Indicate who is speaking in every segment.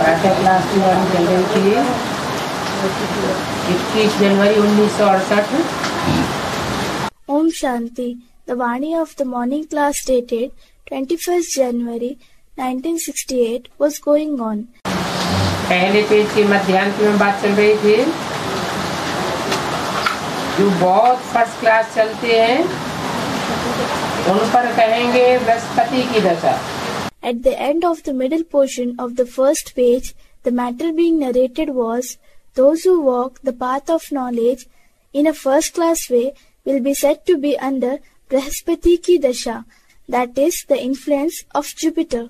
Speaker 1: प्रातः क्लास की वाली चल रही थी 21 जनवरी 1968।
Speaker 2: Om Shanti. The Vani of the morning class dated 21st January 1968 was going on.
Speaker 1: पहले पेज के मध्यांत में बात चल रही थी। जो बहुत फर्स्ट क्लास चलते हैं उन पर कहेंगे बृहस्पति की दशा।
Speaker 2: At the end of the middle portion of the first page, the matter being narrated was, those who walk the path of knowledge in a first class way will be said to be under Brihaspati ki dasha, that is the influence of Jupiter.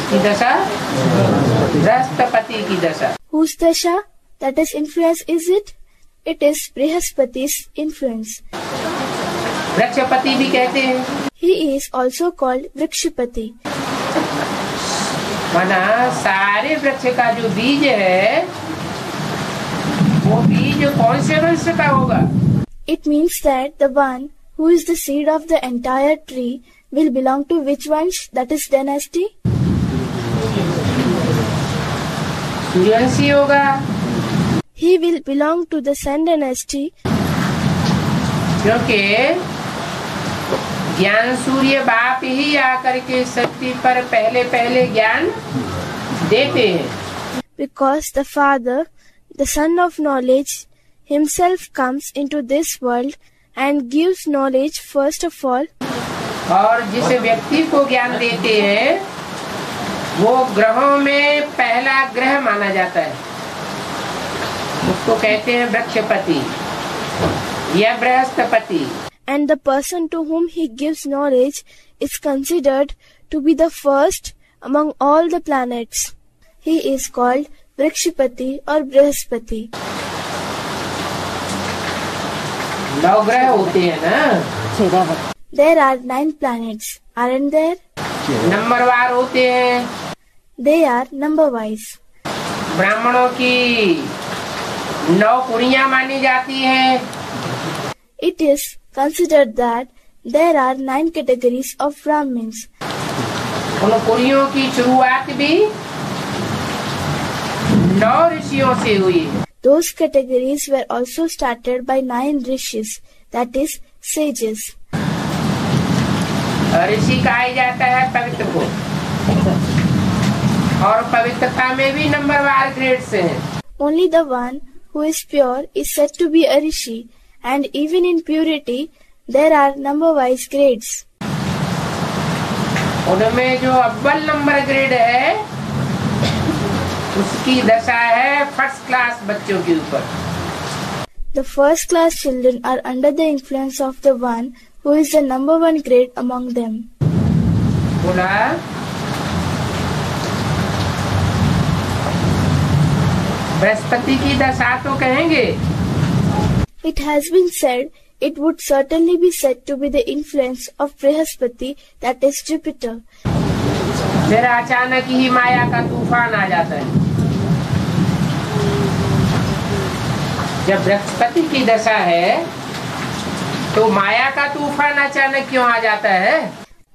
Speaker 1: की दशा? बृहस्पति की दशा।
Speaker 2: Whose dasha? That is influence is it? It is Brihaspati's influence.
Speaker 1: वृक्षपति भी कहते हैं।
Speaker 2: He is also called Vrikshapati.
Speaker 1: माना सारे वृक्ष का जो बीज है वो बीज कौन से वंश का होगा?
Speaker 2: It means that the one who is the seed of the entire tree will belong to which vansh, that is dynasty?
Speaker 1: Suryavanshi होगा।
Speaker 2: He will belong to the Sun dynasty.
Speaker 1: क्योंकि ज्ञान सूर्य बाप ही आकर के सृष्टि पर पहले पहले ज्ञान देते हैं।
Speaker 2: Because the Father, the Son of knowledge, himself comes into this world and gives knowledge first of all.
Speaker 1: और जिस व्यक्ति को ज्ञान देते हैं वो ग्रहों में पहला ग्रह माना जाता है, उसको कहते हैं वृक्षपति या Brihaspati.
Speaker 2: And the person to whom he gives knowledge is considered to be the first among all the planets. He is called Vrikshapati or Brihaspati.
Speaker 1: 9 ग्रह होते हैं ना?
Speaker 2: There are 9 planets, aren't there?
Speaker 1: नंबरवार होते हैं।
Speaker 2: They are number wise.
Speaker 1: ब्राह्मणों की 9 कुड़ियाँ मानी जाती हैं।
Speaker 2: It is considered that there are 9 categories of Brahmins.
Speaker 1: उन कुड़ियों की शुरुआत भी 9 ऋषियों से हुई है।
Speaker 2: Those categories were also started by 9 rishis, that is sages.
Speaker 1: ऋषि कहा जाता है पवित्र को, और पवित्रता में भी नंबरवार ग्रेड्स हैं।
Speaker 2: Only the one who is pure is said to be a rishi, and even in purity there are number-wise grades.
Speaker 1: उनमें जो अव्वल नंबर ग्रेड है उसकी दशा है फर्स्ट क्लास बच्चों के ऊपर।
Speaker 2: The first class children are under the influence of the one who is the number 1 grade among them.
Speaker 1: बोला बृहस्पति की दशा तो कहेंगे।
Speaker 2: It has been said, it would certainly be said to be the influence of Brihaspati, that is Jupiter.
Speaker 1: फिर अचानक ही माया का तूफान आ जाता है। जब बृहस्पति की दशा है तो माया का तूफान अचानक क्यों आ जाता है?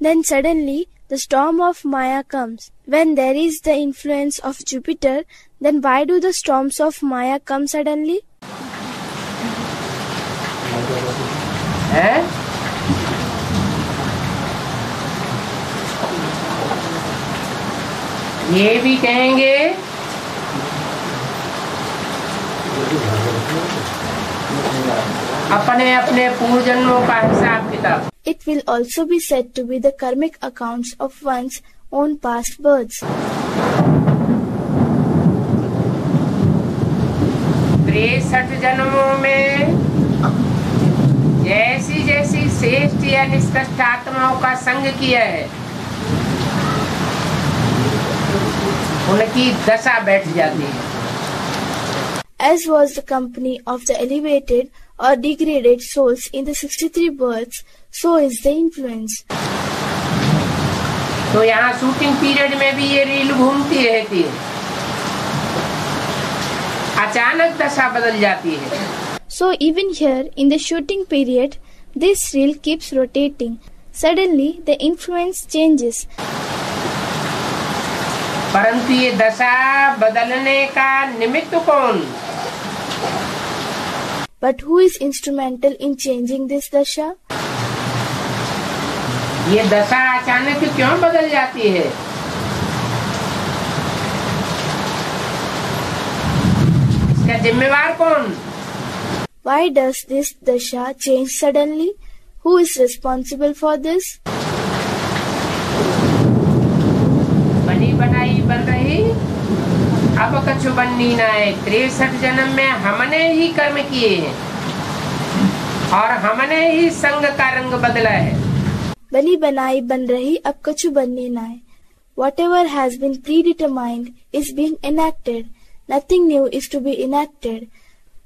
Speaker 2: Then suddenly the storm of Maya comes. When there is the influence of Jupiter, then why do the storms of Maya come suddenly?
Speaker 1: है? ये भी कहेंगे अपने अपने पूर्व जन्मों का हिसाब किताब।
Speaker 2: It will also be said to be the karmic accounts of one's own past births.
Speaker 1: 63 जन्मों में जैसी जैसी श्रेष्ठ या निष्कृष्ट आत्माओं का संग किया है उनकी दशा बैठ जाती है।
Speaker 2: As was the company of the elevated or degraded souls in the 63 births, so is the influence.
Speaker 1: तो यहाँ शूटिंग पीरियड में भी ये रील घूमती रहती है, अचानक दशा बदल जाती है।
Speaker 2: So even here in the shooting period, this reel keeps rotating. Suddenly the influence changes.
Speaker 1: परंतु ये दशा बदलने का निमित्त कौन?
Speaker 2: But who is instrumental in changing this dasha?
Speaker 1: ये दशा अचानक क्यों बदल जाती है? इसका जिम्मेवार कौन?
Speaker 2: Why does this dasha change suddenly? Who is responsible for this?
Speaker 1: बनी बनाई बन रही अब कछु बननी ना है। 63 जन्म में हमने ही कर्म किए हैं और हमने ही संग का रंग बदला है।
Speaker 2: बनी बनाई बन रही अब कछु बननी ना है। Whatever has been predetermined is being enacted. Nothing new is to be enacted.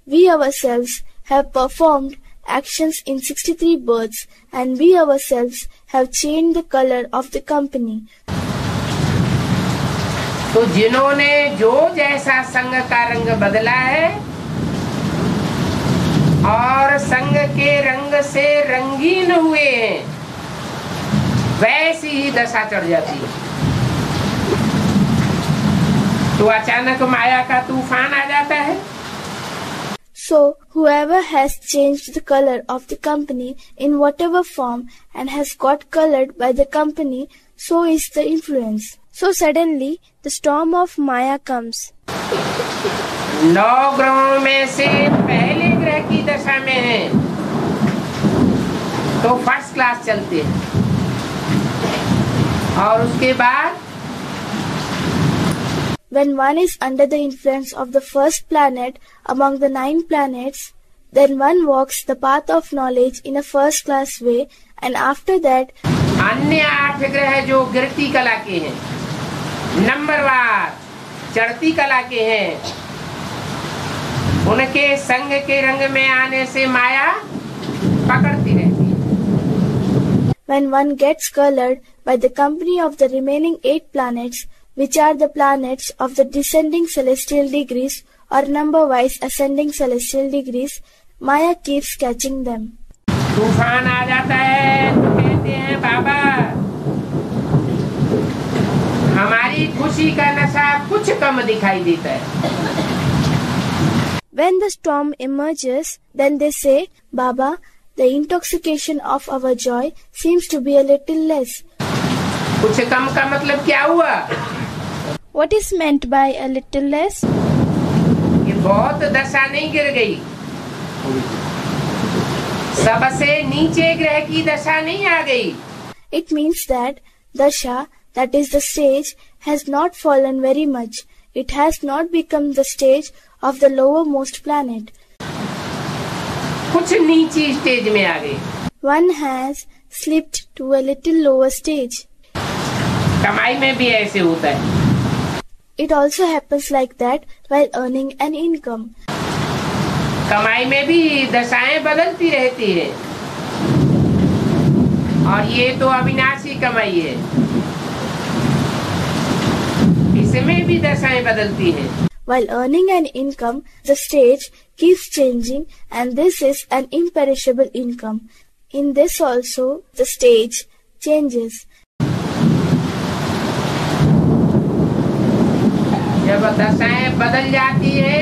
Speaker 2: We ourselves have performed actions in 63 births, and we ourselves have changed the color of the company.
Speaker 1: तो जिन्होंने जो जैसा संग का रंग बदला है और संग के रंग से रंगीन हुए हैं, वैसी ही दशा चढ़ जाती है। तो अचानक माया का तूफान आ जाता है।
Speaker 2: So, whoever has changed the color of the company in whatever form and has got colored by the company, so is the influence. So suddenly, the storm of Maya comes.
Speaker 1: 9 ग्रहों में से पहले ग्रह की दशा में है तो फर्स्ट क्लास चलते हैं, और उसके बाद
Speaker 2: When one is under the influence of the first planet among the 9 planets, then one walks the path of knowledge in a first class way, and after that,
Speaker 1: अन्य 8 ग्रह जो गिरती कला के हैं, नंबरवार चढ़ती कला के हैं, उनके संग के रंग में आने से माया पकड़ती रहती है।
Speaker 2: when one gets colored by the company of the remaining 8 planets, which are the planets of the descending celestial degrees or number-wise ascending celestial degrees, Maya keeps catching them.
Speaker 1: तूफान आ जाता है तो कहते हैं बाबा हमारी खुशी का नशा कुछ कम दिखाई देता है।
Speaker 2: When the storm emerges, then they say, Baba, the intoxication of our joy seems to be a little less.
Speaker 1: कुछ कम का मतलब क्या हुआ?
Speaker 2: What is meant by a little less?
Speaker 1: ये बहुत दशा नहीं गिर गई, सबसे नीचे ग्रह की दशा नहीं आ गई।
Speaker 2: It means that dasha, that is the stage, has not fallen very much. It has not become the stage of the lowermost planet.
Speaker 1: कुछ नीची स्टेज में आ गई।
Speaker 2: One has slipped to a little lower stage.
Speaker 1: कमाई में भी ऐसे होता है।
Speaker 2: It also happens like that while earning an income.
Speaker 1: कमाई में भी दशाएं बदलती रहती है, और ये तो अविनाशी कमाई है, इसमें भी दशाएं बदलती है।
Speaker 2: While earning an income, the stage keeps changing, and this is an imperishable income. In this also, the stage changes.
Speaker 1: जब दशाएं बदल जाती है,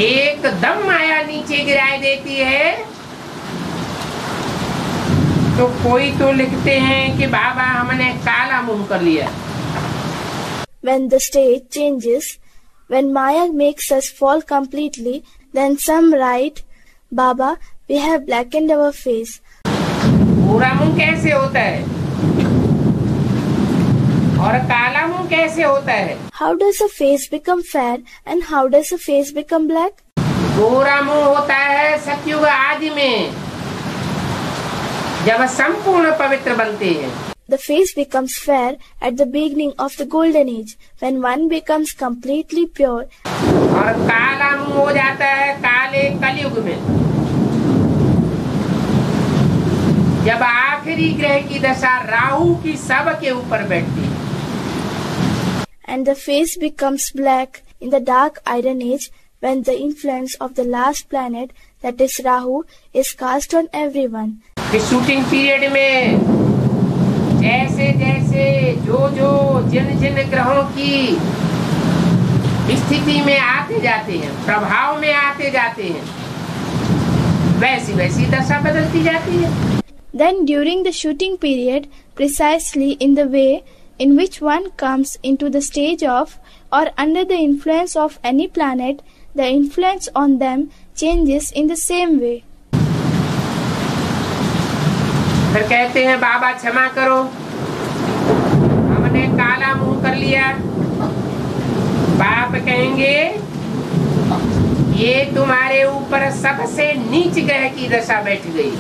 Speaker 1: एकदम माया नीचे गिराई देती है, तो कोई तो लिखते हैं कि बाबा हमने काला मुंह कर लिया।
Speaker 2: When the stage changes, when Maya makes us fall completely, then some write, Baba, we have blackened our face.
Speaker 1: पूरा मुंह कैसे होता है और काला मुंह कैसे होता है?
Speaker 2: How does a face become fair and how does a face become black?
Speaker 1: पूरा मुंह होता है सतयुग आदि में, जब संपूर्ण पवित्र बनते हैं।
Speaker 2: The face becomes fair at the beginning of the golden age, when one becomes completely pure.
Speaker 1: और काला मुंह हो जाता है काले कलयुग में, जब आखिरी ग्रह की दशा राहु की सबके ऊपर बैठती है।
Speaker 2: And the face becomes black in the dark iron age, when the influence of the last planet, that is Rahu, is cast on everyone.
Speaker 1: इस शूटिंग पीरियड में जैसे जैसे जो जो जिन जिन ग्रहों की स्थिति में आते जाते हैं, प्रभाव में आते जाते हैं, वैसी वैसी दशा बदलती जाती है।
Speaker 2: Then during the shooting period, precisely in the way in which one comes into the stage of or under the influence of any planet, the influence on them changes in the same way.
Speaker 1: फिर कहते हैं बाबा क्षमा करो, हमने काला मुंह कर लिया। बाप कहेंगे ये तुम्हारे ऊपर सबसे नीच ग्रह की दशा बैठ गई।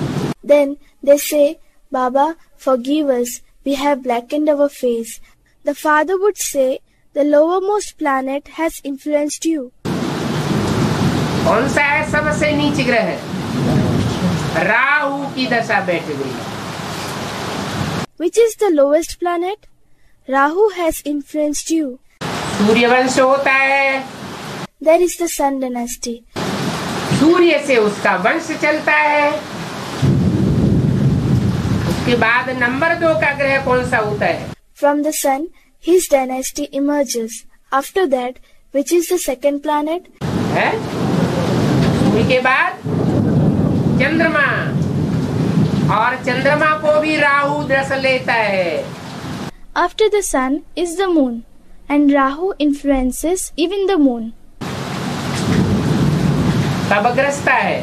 Speaker 2: Then they say, Baba, forgive us, we have blackened our face. The father would say, the lowermost planet has influenced you.
Speaker 1: कौन सा है सबसे नीच ग्रह? राहु की दशा बैठ गई।
Speaker 2: Which is the lowest planet? Rahu has influenced you.
Speaker 1: Suryavansh होता है,
Speaker 2: There is the Sun dynasty.
Speaker 1: सूर्य से उसका वंश चलता है। उसके बाद नंबर 2 का ग्रह कौन सा होता है?
Speaker 2: From the Sun, his dynasty emerges. After that, which is the second planet?
Speaker 1: है? सूर्य के बाद चंद्रमा, और चंद्रमा को भी राहु दस लेता है।
Speaker 2: After the Sun is the Moon, and Rahu influences even the Moon.
Speaker 1: कब ग्रसता है?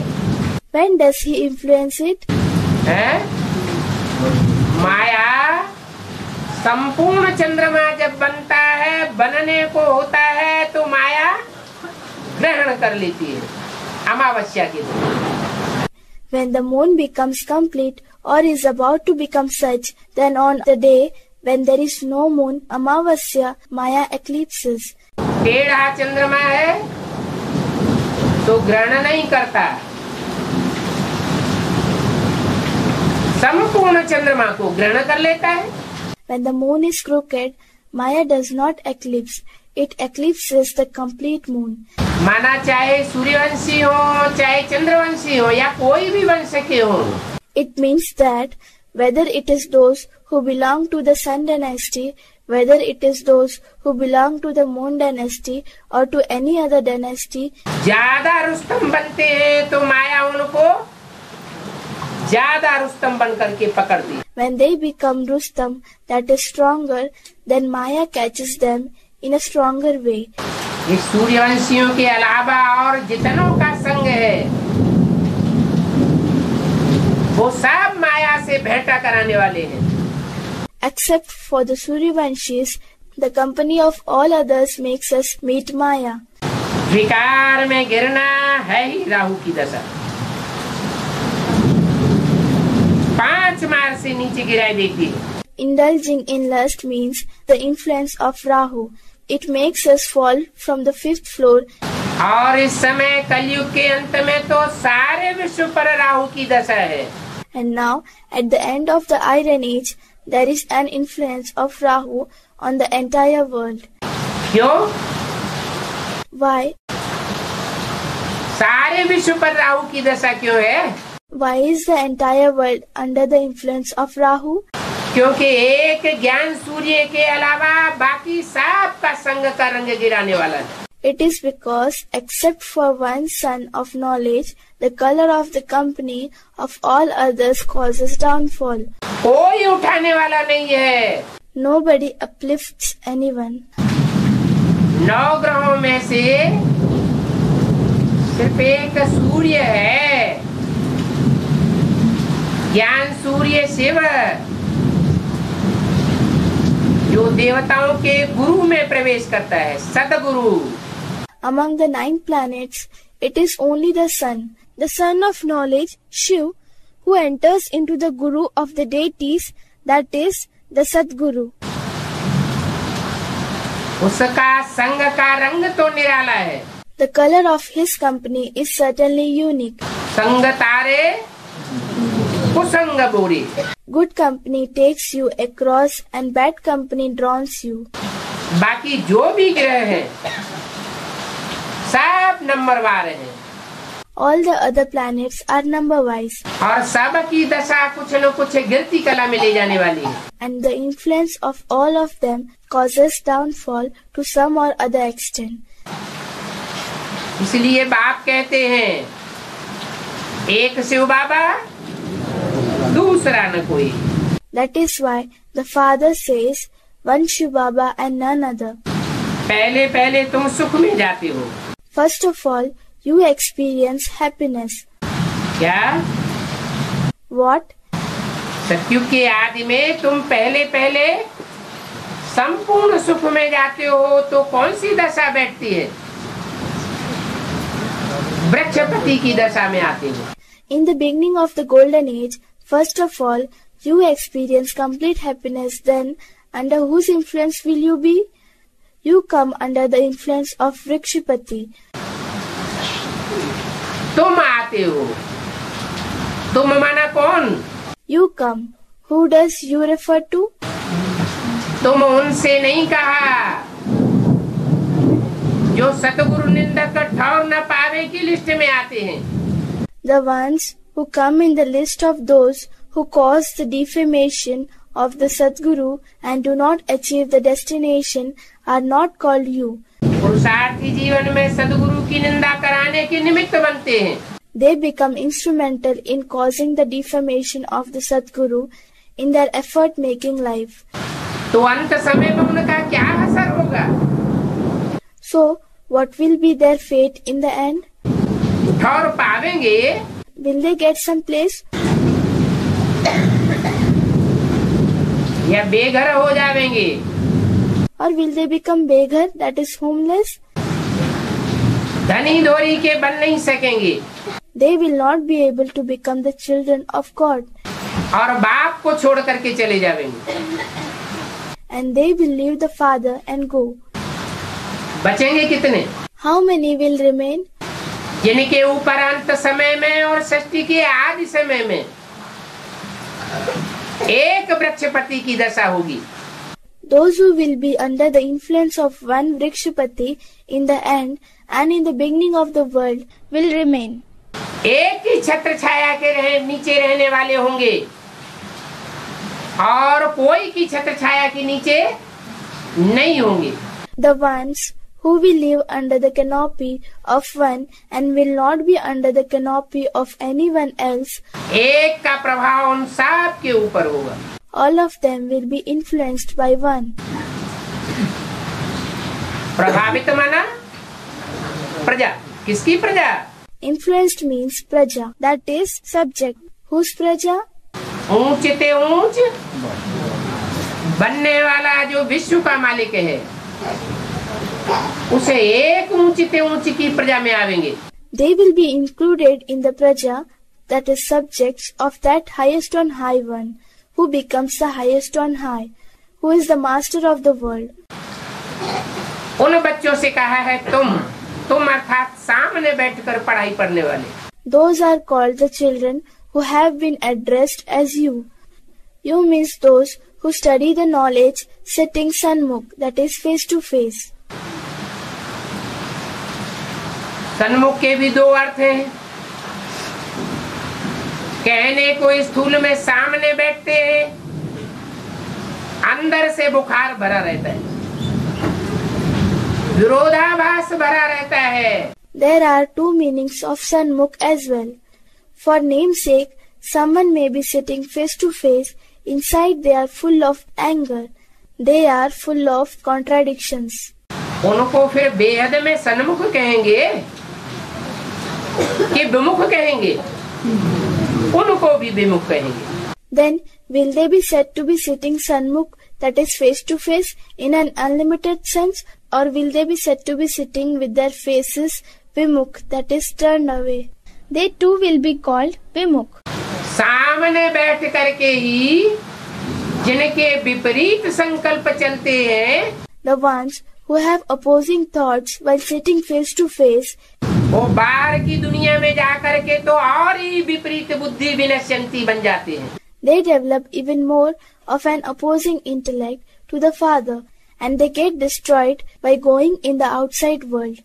Speaker 2: When does he influence it?
Speaker 1: है? माया संपूर्ण चंद्रमा जब बनता है, बनने को होता है, तो माया ग्रहण कर लेती है अमावस्या के दिन।
Speaker 2: When the moon becomes complete or is about to become such, then on the day when there is no moon, Amavasya, Maya eclipses.
Speaker 1: टेढ़ा चंद्रमा है तो ग्रहण नहीं करता, संपूर्ण चंद्रमा को ग्रहण कर लेता है।
Speaker 2: When the moon is crooked, Maya does not eclipse. It eclipses the complete moon.
Speaker 1: माना चाहे सूर्यवंशी हो, चाहे चंद्रवंशी हो, या कोई भी वंश के हो।
Speaker 2: It means that whether it is those who belong to the Sun dynasty, whether it is those who belong to the Moon dynasty or to any other dynasty,
Speaker 1: ज्यादा रुस्तम बनते हैं तो माया उनको ज्यादा रुस्तम बन करके पकड़ती।
Speaker 2: when they become Rustam, that is stronger, then Maya catches them in a stronger way.
Speaker 1: ये सूर्यवंशियों के अलावा और जितनों का संग है, वो सब माया से भेंटा कराने वाले हैं।
Speaker 2: Except for the Suryavanshis, the company of all others makes us meet Maya.
Speaker 1: विकार में गिरना है ही राहु की दशा। 5 मार से नीचे गिराई देती है।
Speaker 2: Indulging in lust means the influence of Rahu. It makes us fall from the 5th floor.
Speaker 1: और इस समय कलयुग के अंत में तो सारे विश्व पर राहु की दशा है।
Speaker 2: And now, at the end of the Iron Age, there is an influence of Rahu on the entire world.
Speaker 1: क्यों?
Speaker 2: Why?
Speaker 1: सारे विश्व पर राहु की दशा क्यों है?
Speaker 2: Why is the entire world under the influence of Rahu?
Speaker 1: क्योंकि एक ज्ञान सूर्य के अलावा बाकी सब का संग का रंग गिराने वाला है।
Speaker 2: It is because, except for one sun of knowledge, the color of the company of all others causes downfall.
Speaker 1: कोई उठाने वाला नहीं है।
Speaker 2: Nobody uplifts anyone.
Speaker 1: 9 ग्रहों में से सिर्फ एक सूर्य है, ज्ञान सूर्य शिव, जो देवताओं के गुरु में प्रवेश करता है, सदगुरु।
Speaker 2: Among the 9 planets, it is only the sun, the son of knowledge, Shiv, who enters into the guru of the deities, that is, the Sadguru.
Speaker 1: उसका संग का रंग तो निराला है।
Speaker 2: The color of his company is certainly unique.
Speaker 1: संग तारे कुसंग बोरे।
Speaker 2: Good company takes you across and bad company drowns you.
Speaker 1: बाकी जो भी ग्रह हैं सब नंबरवार हैं।
Speaker 2: All the other planets are number-wise.
Speaker 1: और सब की दशा कुछ न कुछ गिरती कला में ले जाने वाली है.
Speaker 2: And the influence of all of them causes downfall to some or other extent.
Speaker 1: इसलिए बाप कहते हैं एक शिव बाबा दूसरा न कोई.
Speaker 2: That is why the father says one Shiv Baba and none other.
Speaker 1: पहले पहले तुम सुख में जाते हो.
Speaker 2: First of all, you experience happiness.
Speaker 1: क्या?
Speaker 2: What?
Speaker 1: सतयुग के आदि में तुम पहले पहले संपूर्ण सुख में जाते हो तो कौन सी दशा बैठती है? वृक्षपति की दशा में आते हो.
Speaker 2: In the beginning of the golden age, first of all, you experience complete happiness. Then, under whose influence will you be? You come under the influence of Vrikshapati.
Speaker 1: तुम आते हो. तुम माना कौन?
Speaker 2: You come. Who does you refer to?
Speaker 1: तुम उनसे नहीं कहा जो सतगुरु निंदक ठौर न पावे की लिस्ट में आते हैं.
Speaker 2: The ones who come in the list of those who cause the defamation of the Sadguru and do not achieve the destination are not called you.
Speaker 1: पुरुषार्थी जीवन में सदगुरु की निंदा कराने के निमित्त बनते हैं.
Speaker 2: They become instrumental in causing the defamation of the Sadguru in their effort-making life.
Speaker 1: तो अंत समय में उनका क्या असर होगा?
Speaker 2: So, what will be their fate in the end?
Speaker 1: ठौर पावेंगे?
Speaker 2: Will they get some place?
Speaker 1: या बेघर हो जावेंगे?
Speaker 2: Or will they become begar, that is homeless?
Speaker 1: धनी धोरी के बन नहीं सकेंगे.
Speaker 2: They will not be able to become the children of God.
Speaker 1: और बाप को छोड़ करके चले जावेंगे.
Speaker 2: And they will leave the father and go.
Speaker 1: बचेंगे कितने?
Speaker 2: How many will remain?
Speaker 1: जिनके ऊपर अंत समय में और सृष्टि के आदि समय में एक वृक्षपति की दशा होगी.
Speaker 2: Those who will be under the influence of one Vrikshapati in the end and in the beginning of the world will remain.
Speaker 1: एक ही छत्र छाया के नीचे रहने वाले होंगे और कोई की छत्र छाया के नीचे नहीं होंगे.
Speaker 2: The ones who will live under the canopy of one and will not be under the canopy of anyone else.
Speaker 1: एक का प्रभाव उन सब के ऊपर होगा.
Speaker 2: All of them will be influenced by one.
Speaker 1: प्रभावित माना प्रजा. किसकी प्रजा?
Speaker 2: Influenced means praja, that is subject. Whose praja?
Speaker 1: ऊंच ते ऊंच बनने वाला जो विश्व का मालिक है उसे एक ऊंची ते ऊंची की प्रजा में आवेंगे.
Speaker 2: They will be included in the praja, that is subjects of that highest on high one, who becomes the highest on high, who is the master of the world.
Speaker 1: उन बच्चों से कहा है तुम अर्थात सामने बैठकर पढ़ाई पढ़ने वाले.
Speaker 2: Those are called the children who have been addressed as you. You means those who study the knowledge sitting Sanmukh, that is face to face.
Speaker 1: सन्मुख के भी दो अर्थ हैं. कहने को स्थूल में सामने बैठते हैं, अंदर से बुखार भरा रहता है, विरोधाभास भरा रहता है.
Speaker 2: There are two meanings of Sanmukh as well. For namesake, someone may be sitting face to face. Inside they are full of anger. They are full of contradictions.
Speaker 1: उनको फिर बेहद में सन्मुख कहेंगे कि विमुख कहेंगे? उनको भी विमुख कहेंगे.
Speaker 2: Then will they be said to be sitting Sanmukh, that is face to face, in an unlimited sense, or will they be said to be sitting with their faces Vimukh, that is turned away? They too will be called Vimukh.
Speaker 1: सामने बैठ करके ही जिनके विपरीत संकल्प चलते हैं,
Speaker 2: the ones who have opposing thoughts while sitting face to face,
Speaker 1: वो बाहर की दुनिया में जा करके तो और ही विपरीत बुद्धि विनश्यंती बन जाते हैं.
Speaker 2: they develop even more of an opposing intellect to the Father, and they get destroyed by going in the outside world.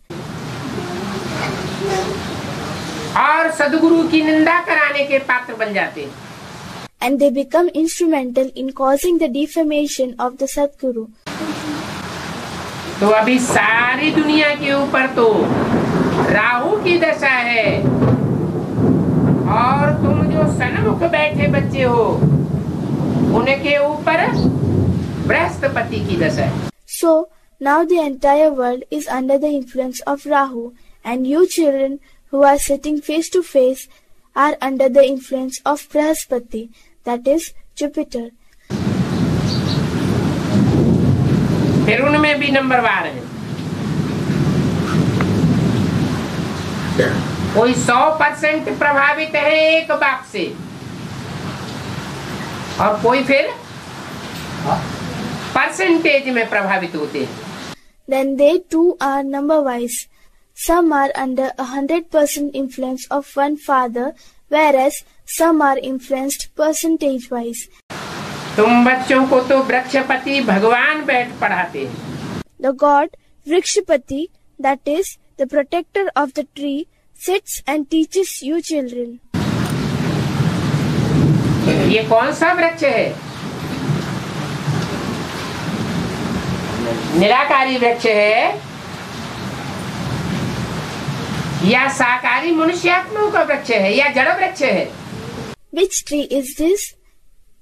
Speaker 1: और सदगुरु की निंदा कराने के पात्र बन जाते हैं।
Speaker 2: And they become instrumental in causing the defamation of the Sadguru.
Speaker 1: तो अभी सारी दुनिया के ऊपर तो राहु की दशा है, और तुम जो सन्मुख बैठे बच्चे हो उनके ऊपर बृहस्पति की दशा है।
Speaker 2: So now the entire world is under the influence of Rahu, and you children who are sitting face to face are under the influence of Brahaspati, that is Jupiter.
Speaker 1: फिर उनमें भी नंबरवार है। कोई 100% प्रभावित है एक बात से, और कोई फिर परसेंटेज में प्रभावित होते हैं।
Speaker 2: Then they too are number wise. Some are under 100% influence of one father, whereas some are influenced percentage wise.
Speaker 1: तुम बच्चों को तो वृक्षपति भगवान बैठ पढ़ाते हैं।
Speaker 2: The god Vrikshapati, that is the protector of the tree, sits and teaches you children.
Speaker 1: ये कौन सा वृक्ष है? निराकारी वृक्ष है या साकारी मनुष्यात्माओं का वृक्ष है या जड़ वृक्ष है?
Speaker 2: Which tree is this?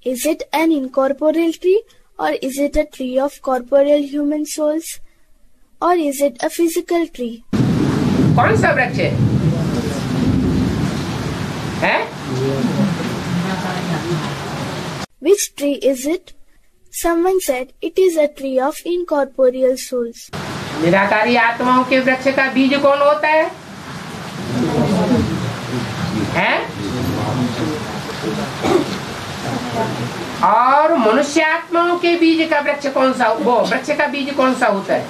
Speaker 2: Is it an incorporeal tree, or is it a tree of corporeal human souls, or is it a physical tree?
Speaker 1: कौन सा वृक्ष है?
Speaker 2: Which tree is it? Someone said it is a tree of incorporeal souls.
Speaker 1: निराकारी आत्माओं के वृक्ष का बीज कौन होता है? और मनुष्य आत्माओं के बीज का वृक्ष कौन सा, वो वृक्ष का बीज कौन सा होता है?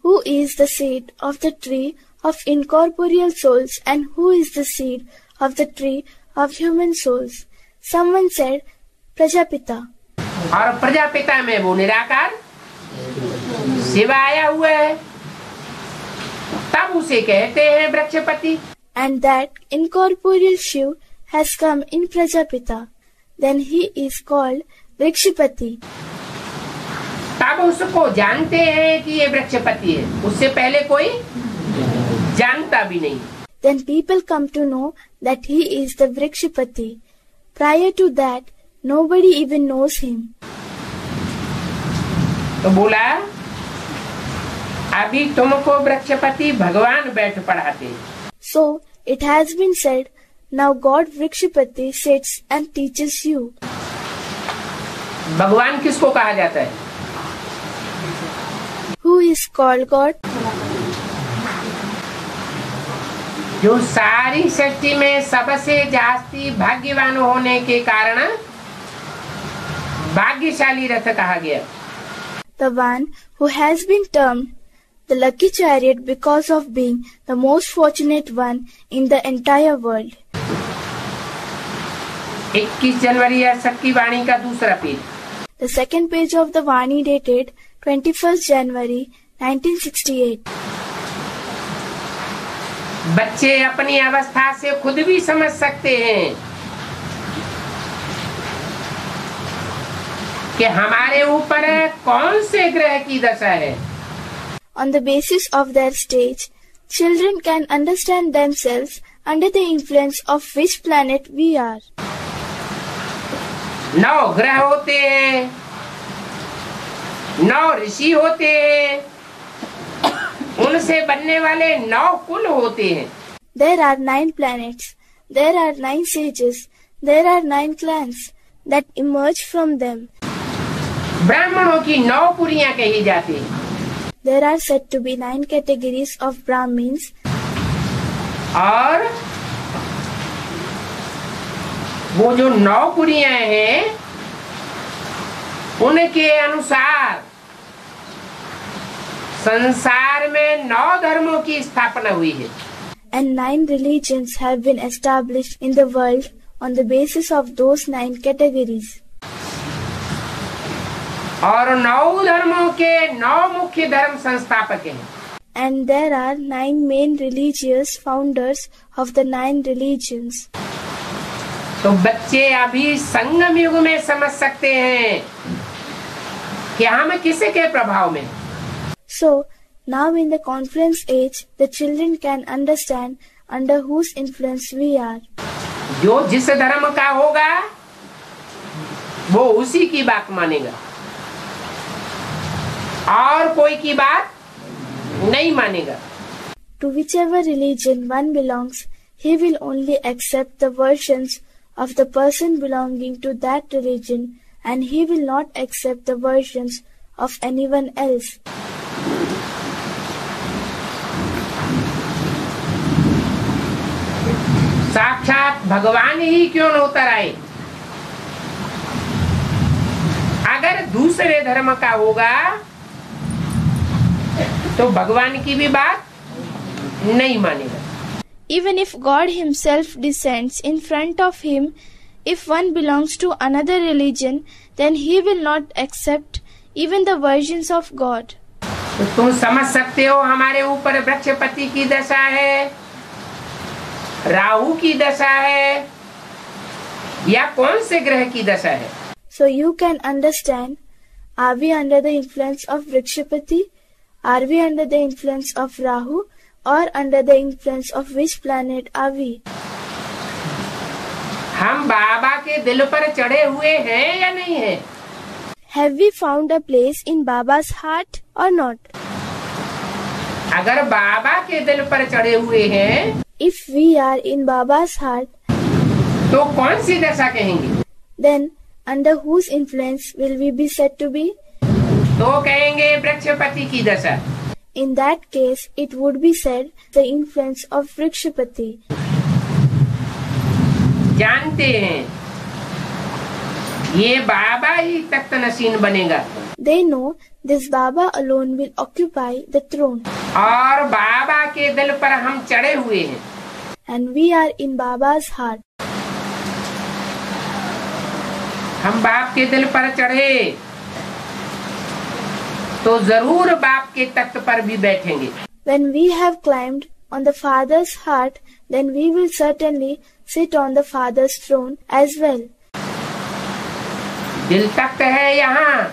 Speaker 2: Who is the seed of the tree of incorporeal souls, and who is the seed of the tree of human souls? Someone said Prajapita.
Speaker 1: और प्रजापिता में वो निराकार शिव आया हुआ है, तब उसे कहते हैं वृक्षपति।
Speaker 2: And that incorporeal Shiv has come in Prajapita. Then he is called Vrikshapati.
Speaker 1: तब उसको जानते हैं कि ये वृक्षपति है, उससे पहले कोई जानता भी नहीं।
Speaker 2: Then people come to know that he is the Vrikshapati. Prior to that, nobody even knows him.
Speaker 1: तो बोला अभी तुमको वृक्षपति भगवान बैठ पढ़ाते हैं।
Speaker 2: So it has been said, now God Vrikshapati sits and teaches you.
Speaker 1: भगवान किसको कहा जाता है?
Speaker 2: Who is called God?
Speaker 1: जो सारी सृष्टि में सबसे जास्ती भाग्यवान होने के कारण भाग्यशाली रथ कहा गया।
Speaker 2: The one who has been termed the lucky chariot because of being the most fortunate one in the entire world.
Speaker 1: 21 जनवरी 68 की वाणी का दूसरा page.
Speaker 2: The second page of the Vani dated 21st January 1968.
Speaker 1: बच्चे अपनी अवस्था से खुद भी समझ सकते हैं कि हमारे ऊपर कौन से ग्रह की दशा है।
Speaker 2: On the basis of their stage, children can understand themselves under the influence of which planet we are.
Speaker 1: 9 ग्रह होते हैं, 9 ऋषि होते हैं, उनसे बनने वाले 9 कुल होते हैं।
Speaker 2: There are 9 planets, there are 9 sages, there are 9 clans that emerge from them.
Speaker 1: ब्राह्मणों की 9 पुरियां कही जाती हैं।
Speaker 2: There are said to be 9 categories of Brahmins.
Speaker 1: और वो जो 9 पुरियां हैं उनके अनुसार संसार में 9 धर्मों की स्थापना हुई है।
Speaker 2: And 9 religions have been established in the world on the basis of those 9 categories.
Speaker 1: और 9 धर्मों के 9 मुख्य धर्म संस्थापक हैं।
Speaker 2: and there are 9 main religious founders of the 9 religions.
Speaker 1: तो बच्चे अभी संगम युग में समझ सकते हैं कि हम किसी के प्रभाव में।
Speaker 2: So now in the confluence age, the children can understand under whose influence we are.
Speaker 1: जो जिस धर्म का होगा वो उसी की बात मानेगा और कोई की बात नहीं मानेगा।
Speaker 2: To whichever religion one belongs, he will only accept the versions of the person belonging to that religion, and he will not accept the versions of anyone else.
Speaker 1: साक्षात भगवान ही क्यों न उतर आए? अगर दूसरे धर्म का होगा तो भगवान की भी बात नहीं मानेगा।
Speaker 2: Even if God himself descends in front of him, if one belongs to another religion, then he will not accept even the versions of God.
Speaker 1: तो तुम समझ सकते हो हमारे ऊपर वृक्षपति की दशा है, राहु की दशा है, या कौन से ग्रह की दशा है?
Speaker 2: So you can understand, are we under the influence of Vrikshapati? Are we under the influence of Rahu? Or under the influence of which planet are we?
Speaker 1: हम बाबा के दिल पर चढ़े हुए हैं या नहीं है?
Speaker 2: Have we found a place in Baba's heart or not?
Speaker 1: अगर बाबा के दिल पर चढ़े हुए हैं,
Speaker 2: If we are in Baba's heart,
Speaker 1: तो कौन सी दशा कहेंगे?
Speaker 2: then under whose influence will we be said to be?
Speaker 1: तो कहेंगे वृक्षपति की दशा।
Speaker 2: In that case, it would be said the influence of Vrikshapati.
Speaker 1: जानते हैं ये बाबा ही तख्त नशीन बनेगा।
Speaker 2: They know this Baba alone will occupy the throne.
Speaker 1: और बाबा के दिल पर हम चढ़े हुए हैं।
Speaker 2: And we are in Baba's heart.
Speaker 1: हम बाप के दिल पर चढ़े तो जरूर बाप के तख्त पर भी बैठेंगे।
Speaker 2: When we have climbed on the Father's heart, then we will certainly sit on the Father's throne as well.
Speaker 1: दिल तख्त है यहाँ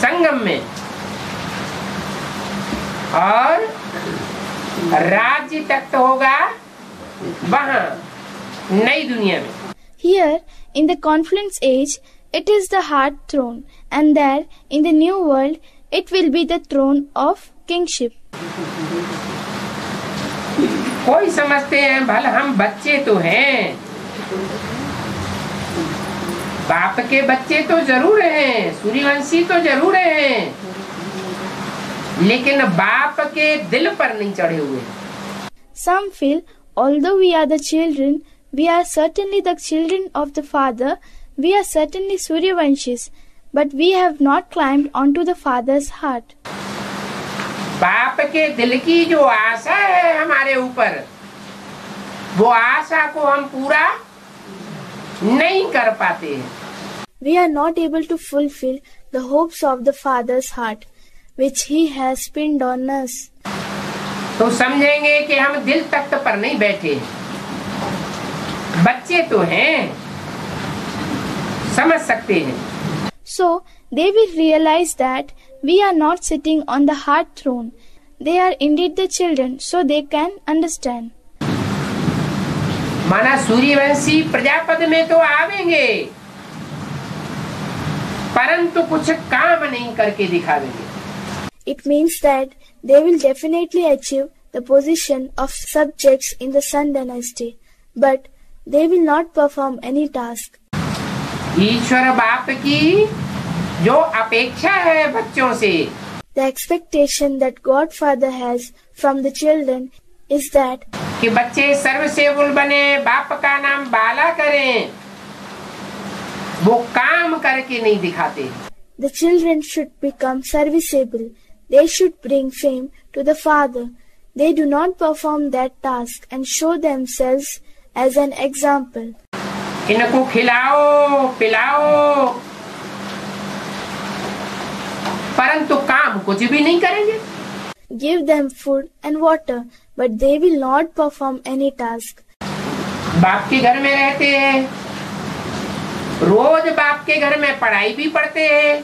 Speaker 1: संगम में, और राज्य तख्त होगा वहाँ नई दुनिया में।
Speaker 2: Here, in the confluence age, it is the heart throne, and there, in the new world, it will be the throne of kingship.
Speaker 1: कोई समझते हैं भला हम बच्चे तो हैं, बाप के बच्चे तो जरूर हैं, सूर्यवंशी तो जरूर हैं, लेकिन बाप के दिल पर नहीं चढ़े हुए।
Speaker 2: Some feel, although we are the children, we are certainly the children of the Father, we are certainly Suryavanshis, but we have not climbed onto the Father's heart.
Speaker 1: बाप के दिल की जो आशा है हमारे ऊपर, वो आशा को हम पूरा नहीं कर पाते हैं।
Speaker 2: We are not able to fulfill the hopes of the Father's heart, which He has pinned on us.
Speaker 1: तो समझेंगे कि हम दिल तख्त पर नहीं बैठे हैं, बच्चे तो हैं, समझ सकते हैं।
Speaker 2: So they will realize that we are not sitting on the heart throne. They are indeed the children, so they can understand.
Speaker 1: माना सूर्यवंशी प्रजापति में तो आवेंगे, परंतु कुछ काम नहीं करके दिखावेंगे।
Speaker 2: It means that they will definitely achieve the position of subjects in the Sun dynasty, but they will not perform any task.
Speaker 1: ईश्वर बाप की जो अपेक्षा है बच्चों से,
Speaker 2: The expectation that God Father has from the children is that
Speaker 1: कि बच्चे सर्वसेवुल बने, बाप का नाम बाला करें, वो काम करके नहीं दिखाते।
Speaker 2: the children should become serviceable. They should bring fame to the Father. They do not perform that task and show themselves as an example.
Speaker 1: इनको खिलाओ पिलाओ, परंतु काम कुछ भी नहीं करेंगे।
Speaker 2: give them food and water, but they will not perform any task.
Speaker 1: बाप के घर में रहते हैं, रोज बाप के घर में पढ़ाई भी पढ़ते हैं,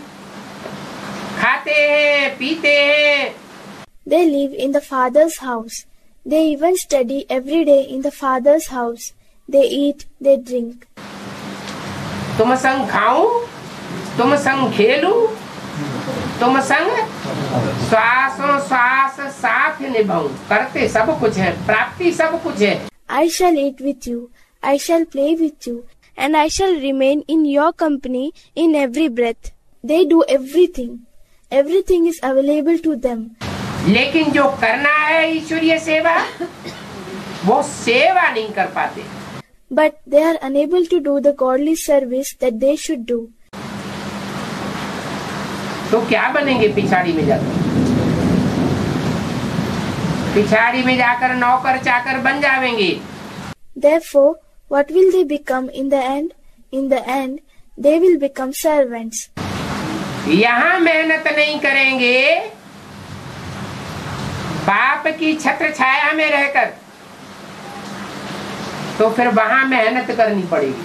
Speaker 1: खाते हैं, पीते हैं.
Speaker 2: They live in the Father's house. They even study every day in the Father's house. They eat, they drink.
Speaker 1: तुम संग खाऊं, तुम संग खेलूं, तुम संग श्वासों श्वास साथ निभाऊं. करते सब कुछ है, प्राप्ति सब कुछ है.
Speaker 2: I shall eat with you, I shall play with you, and I shall remain in your company in every breath. They do everything. Everything is available to them.
Speaker 1: लेकिन जो करना है ईश्वरीय सेवा, वो सेवा नहीं कर पाते.
Speaker 2: But they are unable to do the godly service that they should do.
Speaker 1: तो क्या बनेंगे पिछाड़ी में जाकर? पिछाड़ी में जाकर नौकर चाकर बन जाएंगे.
Speaker 2: Therefore, what will they become in the end? In the end, they will become servants.
Speaker 1: यहाँ मेहनत नहीं करेंगे, पाप की छत्र छाया में रहकर, तो फिर वहां मेहनत करनी पड़ेगी.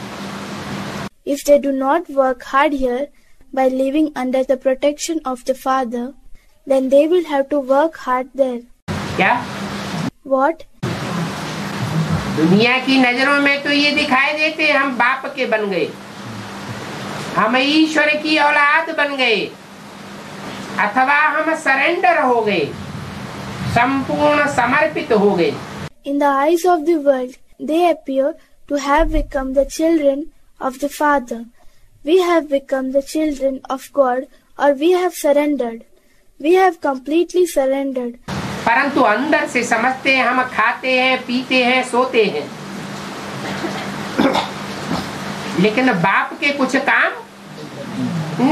Speaker 2: If they do not work hard here by living under the protection of the Father, then they will have to work hard there.
Speaker 1: क्या?
Speaker 2: What?
Speaker 1: दुनिया की नजरों में तो ये दिखाई देते हम बाप के बन गए, हम ईश्वर की औलाद बन गए, अथवा हम सरेंडर हो गए, संपूर्ण समर्पित हो गए.
Speaker 2: In the eyes of the world, they appear to have become the children of the Father. We have become the children of God, or we have surrendered. We have completely surrendered.
Speaker 1: परंतु अंदर से समझते हैं, हम खाते हैं, पीते हैं, सोते हैं, लेकिन बाप के कुछ काम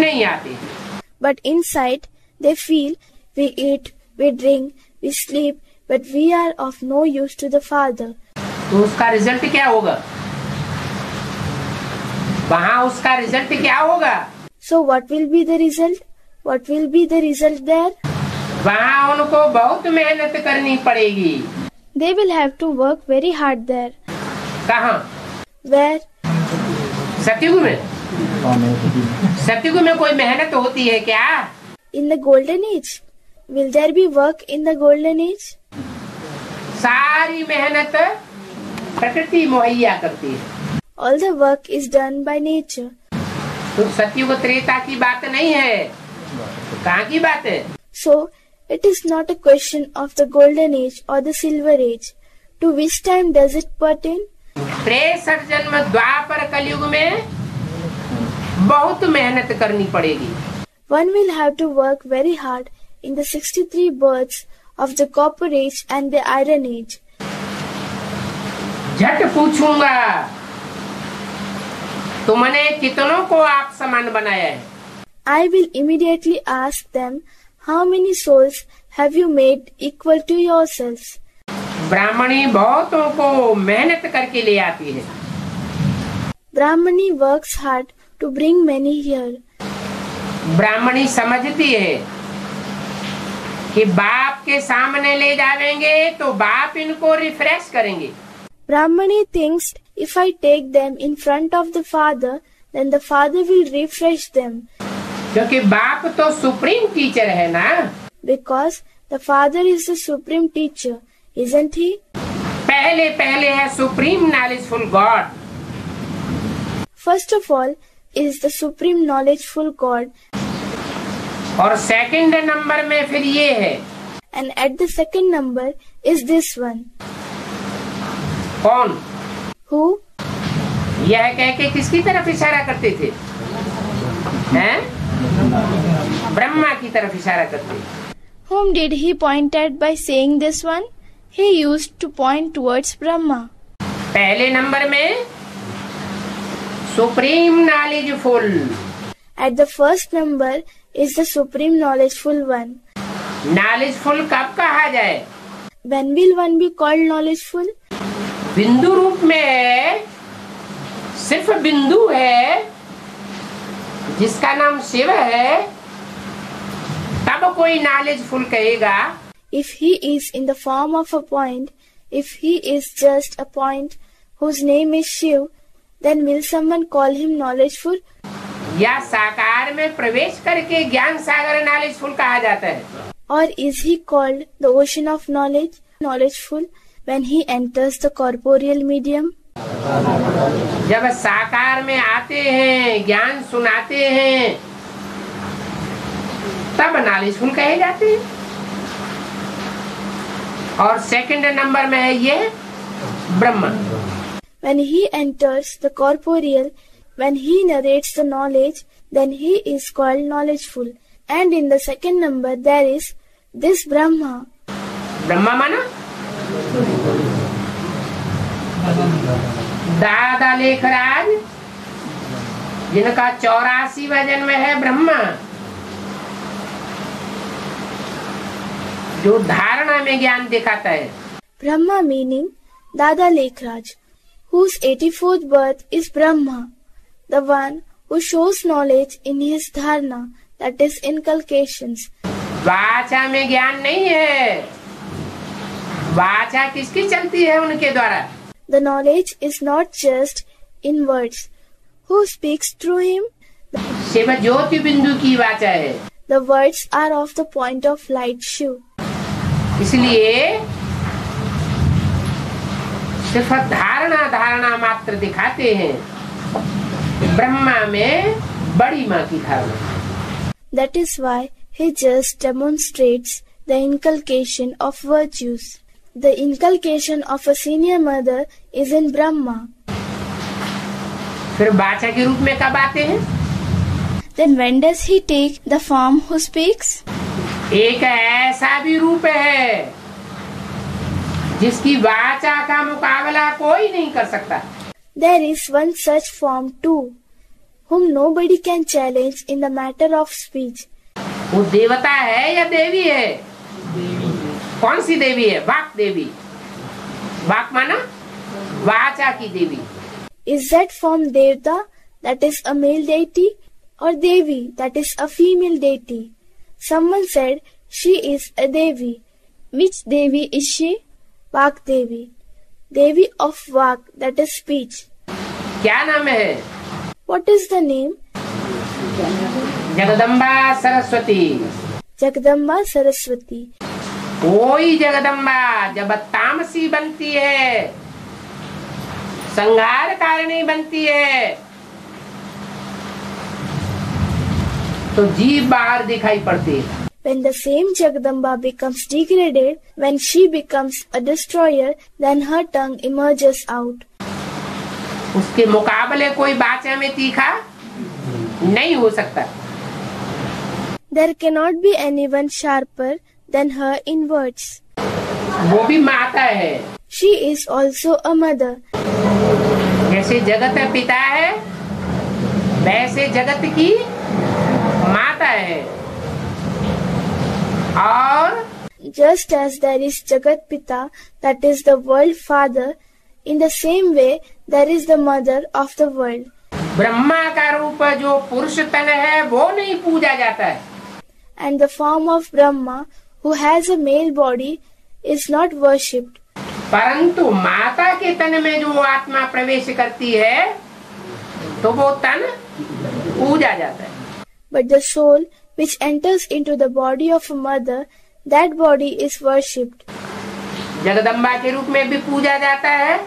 Speaker 1: नहीं आते.
Speaker 2: But inside, they feel we eat, we drink, we sleep, but we are of no use to the Father.
Speaker 1: तो उसका रिजल्ट क्या होगा? वहाँ उसका रिजल्ट क्या होगा?
Speaker 2: So what will be the result? What will be the result there?
Speaker 1: वहाँ उनको बहुत मेहनत करनी पड़ेगी.
Speaker 2: They will have to work very hard there.
Speaker 1: कहाँ?
Speaker 2: Where?
Speaker 1: सतयुग में. सतयुग में कोई मेहनत होती है क्या?
Speaker 2: In the golden age. Will there be work in the golden age?
Speaker 1: सारी मेहनत प्रकृति मुहैया करती है.
Speaker 2: All the work is done by nature.
Speaker 1: तो सतयुग त्रेता की बात नहीं है. कहाँ की बात है?
Speaker 2: So, it is not a question of the golden age or the silver age. To which time does it pertain?
Speaker 1: 63 जन्म द्वापर कलयुग में बहुत मेहनत करनी पड़ेगी.
Speaker 2: One will have to work very hard in the 63 births of the copper age and the iron age.
Speaker 1: झट पूछूंगा, तुमने कितनों को आप समान बनाया है?
Speaker 2: I will immediately ask them, how many souls have you made equal to yourselves?
Speaker 1: ब्राह्मणी बहुतों को मेहनत करके ले आती है.
Speaker 2: Brahmani works hard to bring many here.
Speaker 1: ब्राह्मणी समझती है कि बाप के सामने ले जाएंगे तो बाप इनको रिफ्रेश करेंगे.
Speaker 2: Brahmani thinks if I take them in front of the Father, then the Father will refresh them.
Speaker 1: क्योंकि बाप तो सुप्रीम टीचर है ना.
Speaker 2: Because the Father is the supreme teacher, isn't he?
Speaker 1: पहले पहले है supreme knowledgeful God.
Speaker 2: First of all is the supreme knowledgeful God.
Speaker 1: और second number में फिर ये है.
Speaker 2: And at the second number is this one.
Speaker 1: कौन?
Speaker 2: Who?
Speaker 1: यह कह के किसकी तरफ इशारा करते थे? हैं? ब्रह्मा की तरफ इशारा करते.
Speaker 2: Whom did he point at by saying this one? He used to point towards Brahma.
Speaker 1: पहले नंबर में supreme knowledgeful.
Speaker 2: At the first number is the supreme knowledgeful one.
Speaker 1: Knowledgeful कब कहा जाए?
Speaker 2: When will one be called knowledgeful?
Speaker 1: बिंदु रूप में है, सिर्फ बिंदु है, जिसका नाम शिव है, तब कोई नॉलेजफुल कहेगा.
Speaker 2: If he is in the form of a point, if he is just a point whose name is Shiv, then will someone call him knowledgeful?
Speaker 1: या साकार में प्रवेश करके ज्ञान सागर नॉलेजफुल कहा जाता है?
Speaker 2: Or is he called the ocean of knowledge, knowledgeful, when he enters the corporeal medium?
Speaker 1: जब साकार में आते हैं, ज्ञान सुनाते हैं, तब नॉलेजफुल कहे जाते हैं। और सेकंड नंबर में है ये Brahma.
Speaker 2: When he enters the corporeal, when he narrates the knowledge, then he is called knowledgeful. And in the second number there is this Brahma.
Speaker 1: Brahma माना दादा लेखराज, जिनका 84वां जन्म है ब्रह्मा, जो धारणा में ज्ञान दिखाता है।
Speaker 2: Brahma meaning Dada Lekhraj, whose 84th birth is Brahma, the one who shows knowledge in his dharana, that is inculcations.
Speaker 1: वाचा में ज्ञान नहीं है। वाचा किसकी चलती है? उनके द्वारा।
Speaker 2: The knowledge is not just in words. Who speaks through him?
Speaker 1: Shiv ज्योति बिंदु की वाचा है।
Speaker 2: The words are of the point of light Shiv.
Speaker 1: इसलिए सिर्फ धारणा मात्र दिखाते हैं। ब्रह्मा में बड़ी माँ की धारणा।
Speaker 2: That is why he just demonstrates the inculcation of virtues. The inculcation of a senior mother is in Brahma.
Speaker 1: फिर बाचा के रूप में कब आते हैं?
Speaker 2: Then when does he take the form who speaks?
Speaker 1: एक ऐसा भी रूप है जिसकी वाचा का मुकाबला कोई नहीं कर सकता।
Speaker 2: There is one such form too, whom nobody can challenge in the matter of speech.
Speaker 1: वो देवता है या देवी है? कौन सी देवी है? वाक देवी। वाक माना वाचा की देवी।
Speaker 2: Is that form Devta, that is a male deity, or Devi, that is a female deity? Someone said she is a Devi. Which Devi is she? Vak Devi. Devi of Vak, that is speech.
Speaker 1: क्या नाम है?
Speaker 2: What is the name?
Speaker 1: Jagdamba Saraswati.
Speaker 2: Jagadamba Saraswati.
Speaker 1: कोई जगदम्बा जब तामसी बनती है, संहार कारिणी बनती है, तो जीव बाहर दिखाई पड़ती है।
Speaker 2: When the same Jagadamba becomes degraded, when she becomes a destroyer, then her tongue emerges out.
Speaker 1: उसके मुकाबले कोई बाचा में तीखा नहीं हो सकता।
Speaker 2: There cannot be anyone sharper than her in words.
Speaker 1: वो भी माता है।
Speaker 2: She is also a mother.
Speaker 1: जैसे जगत पिता है, वैसे जगत की माता है। और
Speaker 2: just as there is Jagat Pita, that is the world father, in the same way there is the mother of the world.
Speaker 1: Brahma का रूप जो पुरुष तन है वो नहीं पूजा जाता है।
Speaker 2: And the form of Brahma, who has a male body, is not worshipped.
Speaker 1: परंतु माता के तन में जो आत्मा प्रवेश करती है तो वो तन पूजा जाता है।
Speaker 2: But the soul which enters into the body of a mother, that body is worshipped.
Speaker 1: Jagdamba के रूप में भी पूजा जाता है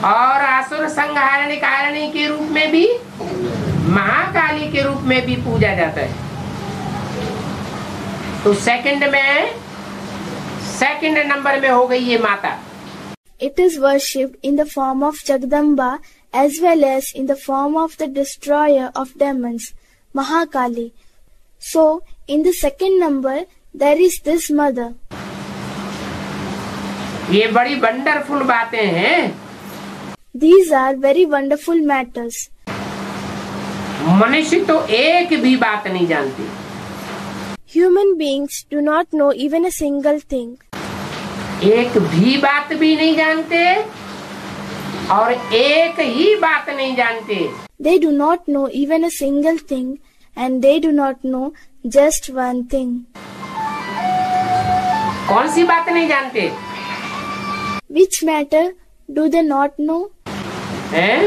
Speaker 1: और असुर संहारणी कारिणी के रूप में भी, महाकाली के रूप में भी पूजा जाता है। तो सेकंड नंबर में हो गई ये माता।
Speaker 2: It is worshipped in the form of Jagdamba as well as in the form of the destroyer of demons, Mahakali. So, in the second number, there is this mother.
Speaker 1: ये बड़ी wonderful बातें हैं।
Speaker 2: These are very wonderful matters.
Speaker 1: मनुष्य तो एक भी बात नहीं जानते।
Speaker 2: Human beings do not know even a single thing.
Speaker 1: एक भी बात भी नहीं जानते और एक ही बात नहीं जानते।
Speaker 2: They do not know even a single thing, and they do not know just one thing.
Speaker 1: कौन सी बात नहीं जानते?
Speaker 2: Which matter do they not know?
Speaker 1: हैं?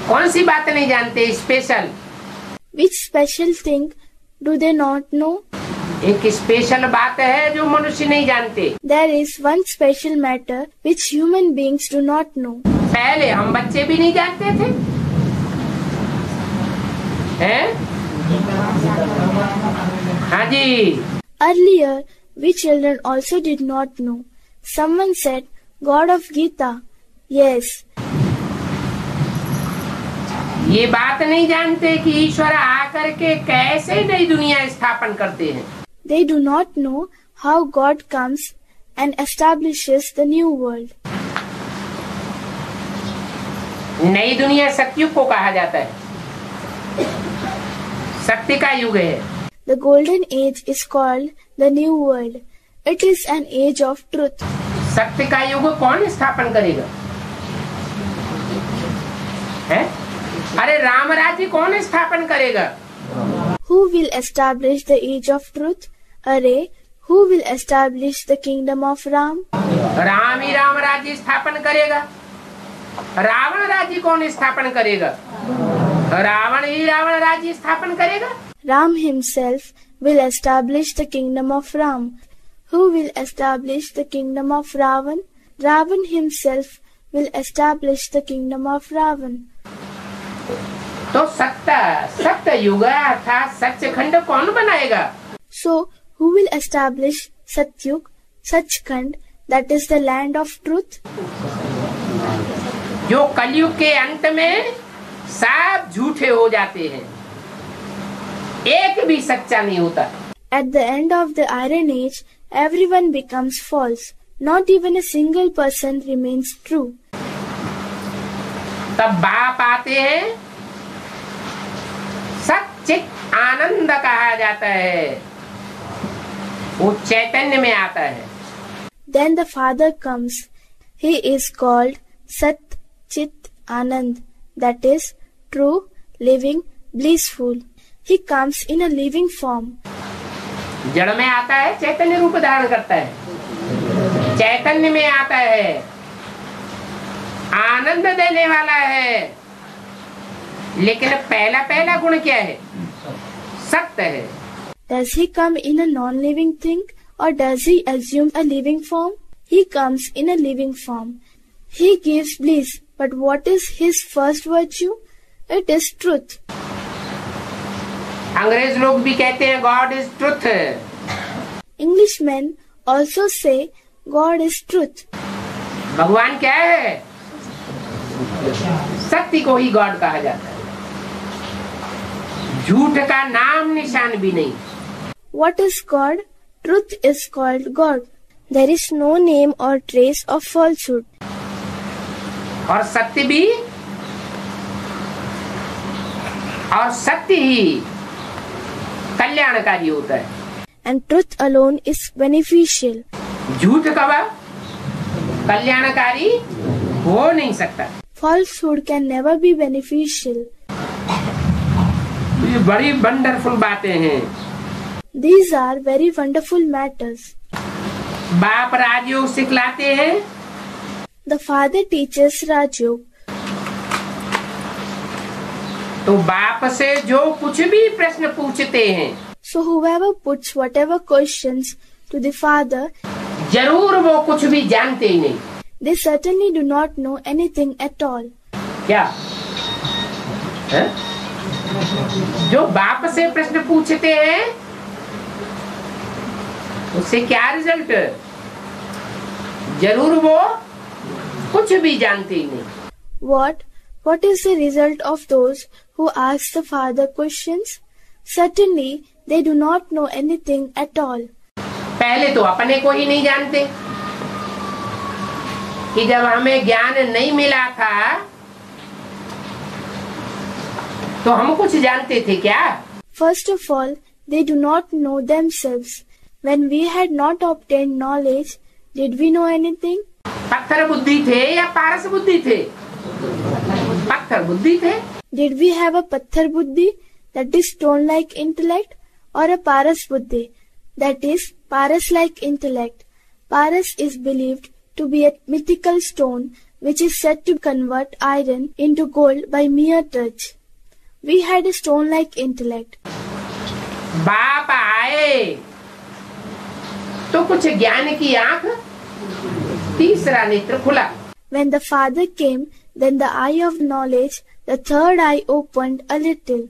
Speaker 1: कौन सी बात नहीं जानते? Special.
Speaker 2: Which special thing do they not know?
Speaker 1: एक स्पेशल बात है जो मनुष्य नहीं जानते।
Speaker 2: There is one special matter which human beings do not know.
Speaker 1: पहले हम बच्चे भी नहीं जानते थे, हैं? हाँ जी।
Speaker 2: Earlier, we children also did not know. Someone said, God of Gita. Yes.
Speaker 1: ये बात नहीं जानते कि ईश्वर आकर के कैसे नई दुनिया स्थापन करते हैं।
Speaker 2: They do not know how God comes and establishes the new world.
Speaker 1: नई दुनिया सतयुग को कहा जाता है, सत्य का युग है।
Speaker 2: The golden age is called the new world. It is an age of truth.
Speaker 1: सत्य का युग कौन स्थापन करेगा? है? अरे राम राज्य कौन स्थापन करेगा?
Speaker 2: Who will establish the age of truth? Array, who will establish the kingdom of Ram?
Speaker 1: Ram ही राम राज्य स्थापन करेगा। रावण राज्य कौन स्थापन करेगा? रावण ही रावण राज्य स्थापन करेगा।
Speaker 2: Ram himself will establish the kingdom of Ram. Who will establish the kingdom of Ravan? Ravan himself will establish the kingdom of Ravan.
Speaker 1: तो सत्य युग अर्थात सच्चखंड कौन बनाएगा?
Speaker 2: So, who will establish Satyug, Sachkhand, that is the land of truth?
Speaker 1: जो कलयुग के अंत में सब झूठे हो जाते हैं, एक भी सच्चा नहीं होता।
Speaker 2: At the end of the Iron Age, everyone becomes false. Not even a single person remains true.
Speaker 1: तब बाप आते हैं, सच्चित आनंद कहा जाता है, वो चैतन्य में आता है।
Speaker 2: Then the Father comes. He is called Sat Chit Anand, that is true, living, blissful. He comes in a living form.
Speaker 1: जड़ में आता है, चैतन्य रूप धारण करता है, चैतन्य में आता है, आनंद देने वाला है। लेकिन पहला गुण क्या है? सत्य है।
Speaker 2: Does he come in a non-living thing or does he assume a living form? He comes in a living form. He gives bliss, but what is his first virtue? It is truth.
Speaker 1: अंग्रेज लोग भी कहते हैं God is truth.
Speaker 2: Englishmen also say God is truth.
Speaker 1: भगवान क्या है? सत्य को ही गॉड कहा जाता है, झूठ का नाम निशान भी नहीं।
Speaker 2: What is God? Truth is called God. There is no name or trace of falsehood.
Speaker 1: और सत्य भी, और सत्य ही कल्याणकारी होता है।
Speaker 2: And truth alone is beneficial.
Speaker 1: झूठ कभी कल्याणकारी हो नहीं सकता।
Speaker 2: Falsehood can never be beneficial.
Speaker 1: ये बड़ी वंडरफुल बातें हैं।
Speaker 2: These are very wonderful matters.
Speaker 1: बाप राजयोग सिखलाते हैं,
Speaker 2: The Father teaches Rajyog.
Speaker 1: तो बाप से जो कुछ भी प्रश्न पूछते हैं,
Speaker 2: So whoever puts whatever questions to the Father,
Speaker 1: जरूर वो कुछ भी जानते ही नहीं।
Speaker 2: they certainly do not know anything at all.
Speaker 1: क्या है? जो बाप से प्रश्न पूछते हैं उससे क्या रिजल्ट? जरूर वो कुछ भी जानते ही नहीं।
Speaker 2: What is the result of those who ask the Father questions? Certainly, they do not know anything at all.
Speaker 1: पहले तो अपने को ही नहीं जानते कि जब हमें ज्ञान नहीं मिला था तो हम कुछ जानते थे क्या?
Speaker 2: First of all, they do not know themselves. When we had not obtained knowledge, did we know anything?
Speaker 1: पत्थर बुद्धि थे या पारस बुद्धि थे? पत्थर बुद्धि थे।
Speaker 2: Did we have a Patthar Buddhi, that is stone-like intellect, or a Paras Buddhi, that is Paras-like intellect. Paras is believed to be a mythical stone which is said to convert iron into gold by mere touch. We had a stone-like intellect.
Speaker 1: बाप आए तो कुछ ज्ञान की आंख, तीसरा नेत्र खुला.
Speaker 2: When the father came, then the eye of knowledge, the third eye opened a little.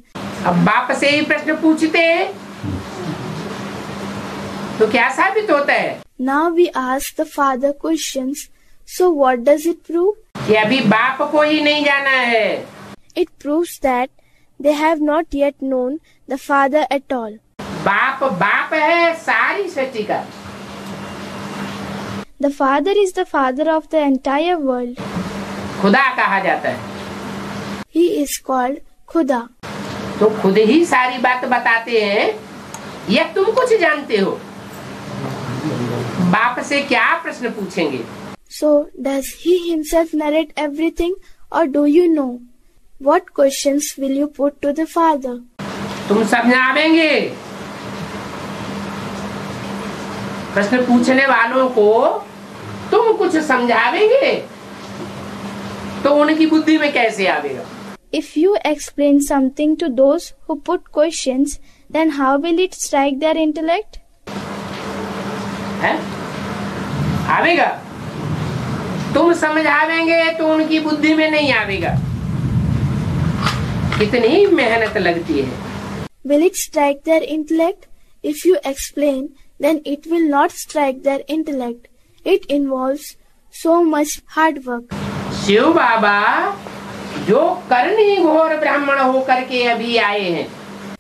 Speaker 1: अब बाप से ही प्रश्न पूछते हैं तो क्या साबित होता है?
Speaker 2: Now we ask the father questions. So what does it prove?
Speaker 1: कि अभी बाप को ही नहीं जाना है.
Speaker 2: It proves that they have not yet known the father at all.
Speaker 1: बाप बाप है सारी सृष्टि का.
Speaker 2: The father is the father of the entire world.
Speaker 1: खुदा कहा जाता है.
Speaker 2: He is called Khuda.
Speaker 1: तो खुद ही सारी बात बताते हैं या तुम कुछ जानते हो? बाप से क्या प्रश्न पूछेंगे?
Speaker 2: So does he himself narrate everything, or do you know? What questions will you put to the father?
Speaker 1: तुम समझावेंगे. प्रश्न पूछने वालों को तुम कुछ समझावेंगे तो उनकी बुद्धि में कैसे आवेगा?
Speaker 2: If you explain something to those who put questions, then how will it strike their intellect?
Speaker 1: है? आवेगा. तुम समझावेंगे तो उनकी बुद्धि में नहीं आवेगा. कितनी मेहनत लगती है.
Speaker 2: Will it strike their intellect? If you explain, then it will not strike their intellect. It involves so much hard work.
Speaker 1: Shiv बाबा जो करनी घोर ब्राह्मण होकर के अभी आए हैं.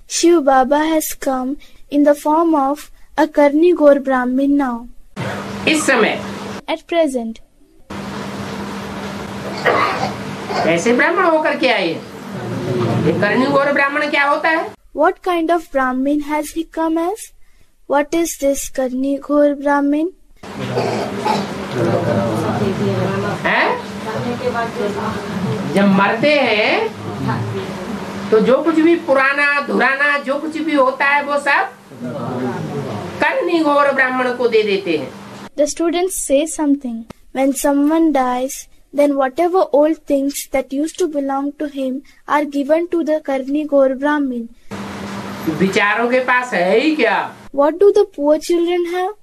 Speaker 2: Shiv Baba has come in the form of a Karni Gaur Brahmin now.
Speaker 1: इस समय
Speaker 2: At present,
Speaker 1: कैसे ब्राह्मण होकर के आए हैं? ये करनी घोर ब्राह्मण क्या होता है?
Speaker 2: what kind of Brahmin has he come as? What is this Karni Gaur Brahmin?
Speaker 1: हैं? जब मरते हैं तो जो कुछ भी पुराना धुराना जो कुछ भी होता है वो सब करनी घोर ब्राह्मण को दे देते हैं.
Speaker 2: The students say something. When someone dies, then whatever old things that used to belong to him are given to the Karni Gaur Brahmin.
Speaker 1: विचारों के पास है ही क्या?
Speaker 2: What do the poor children have?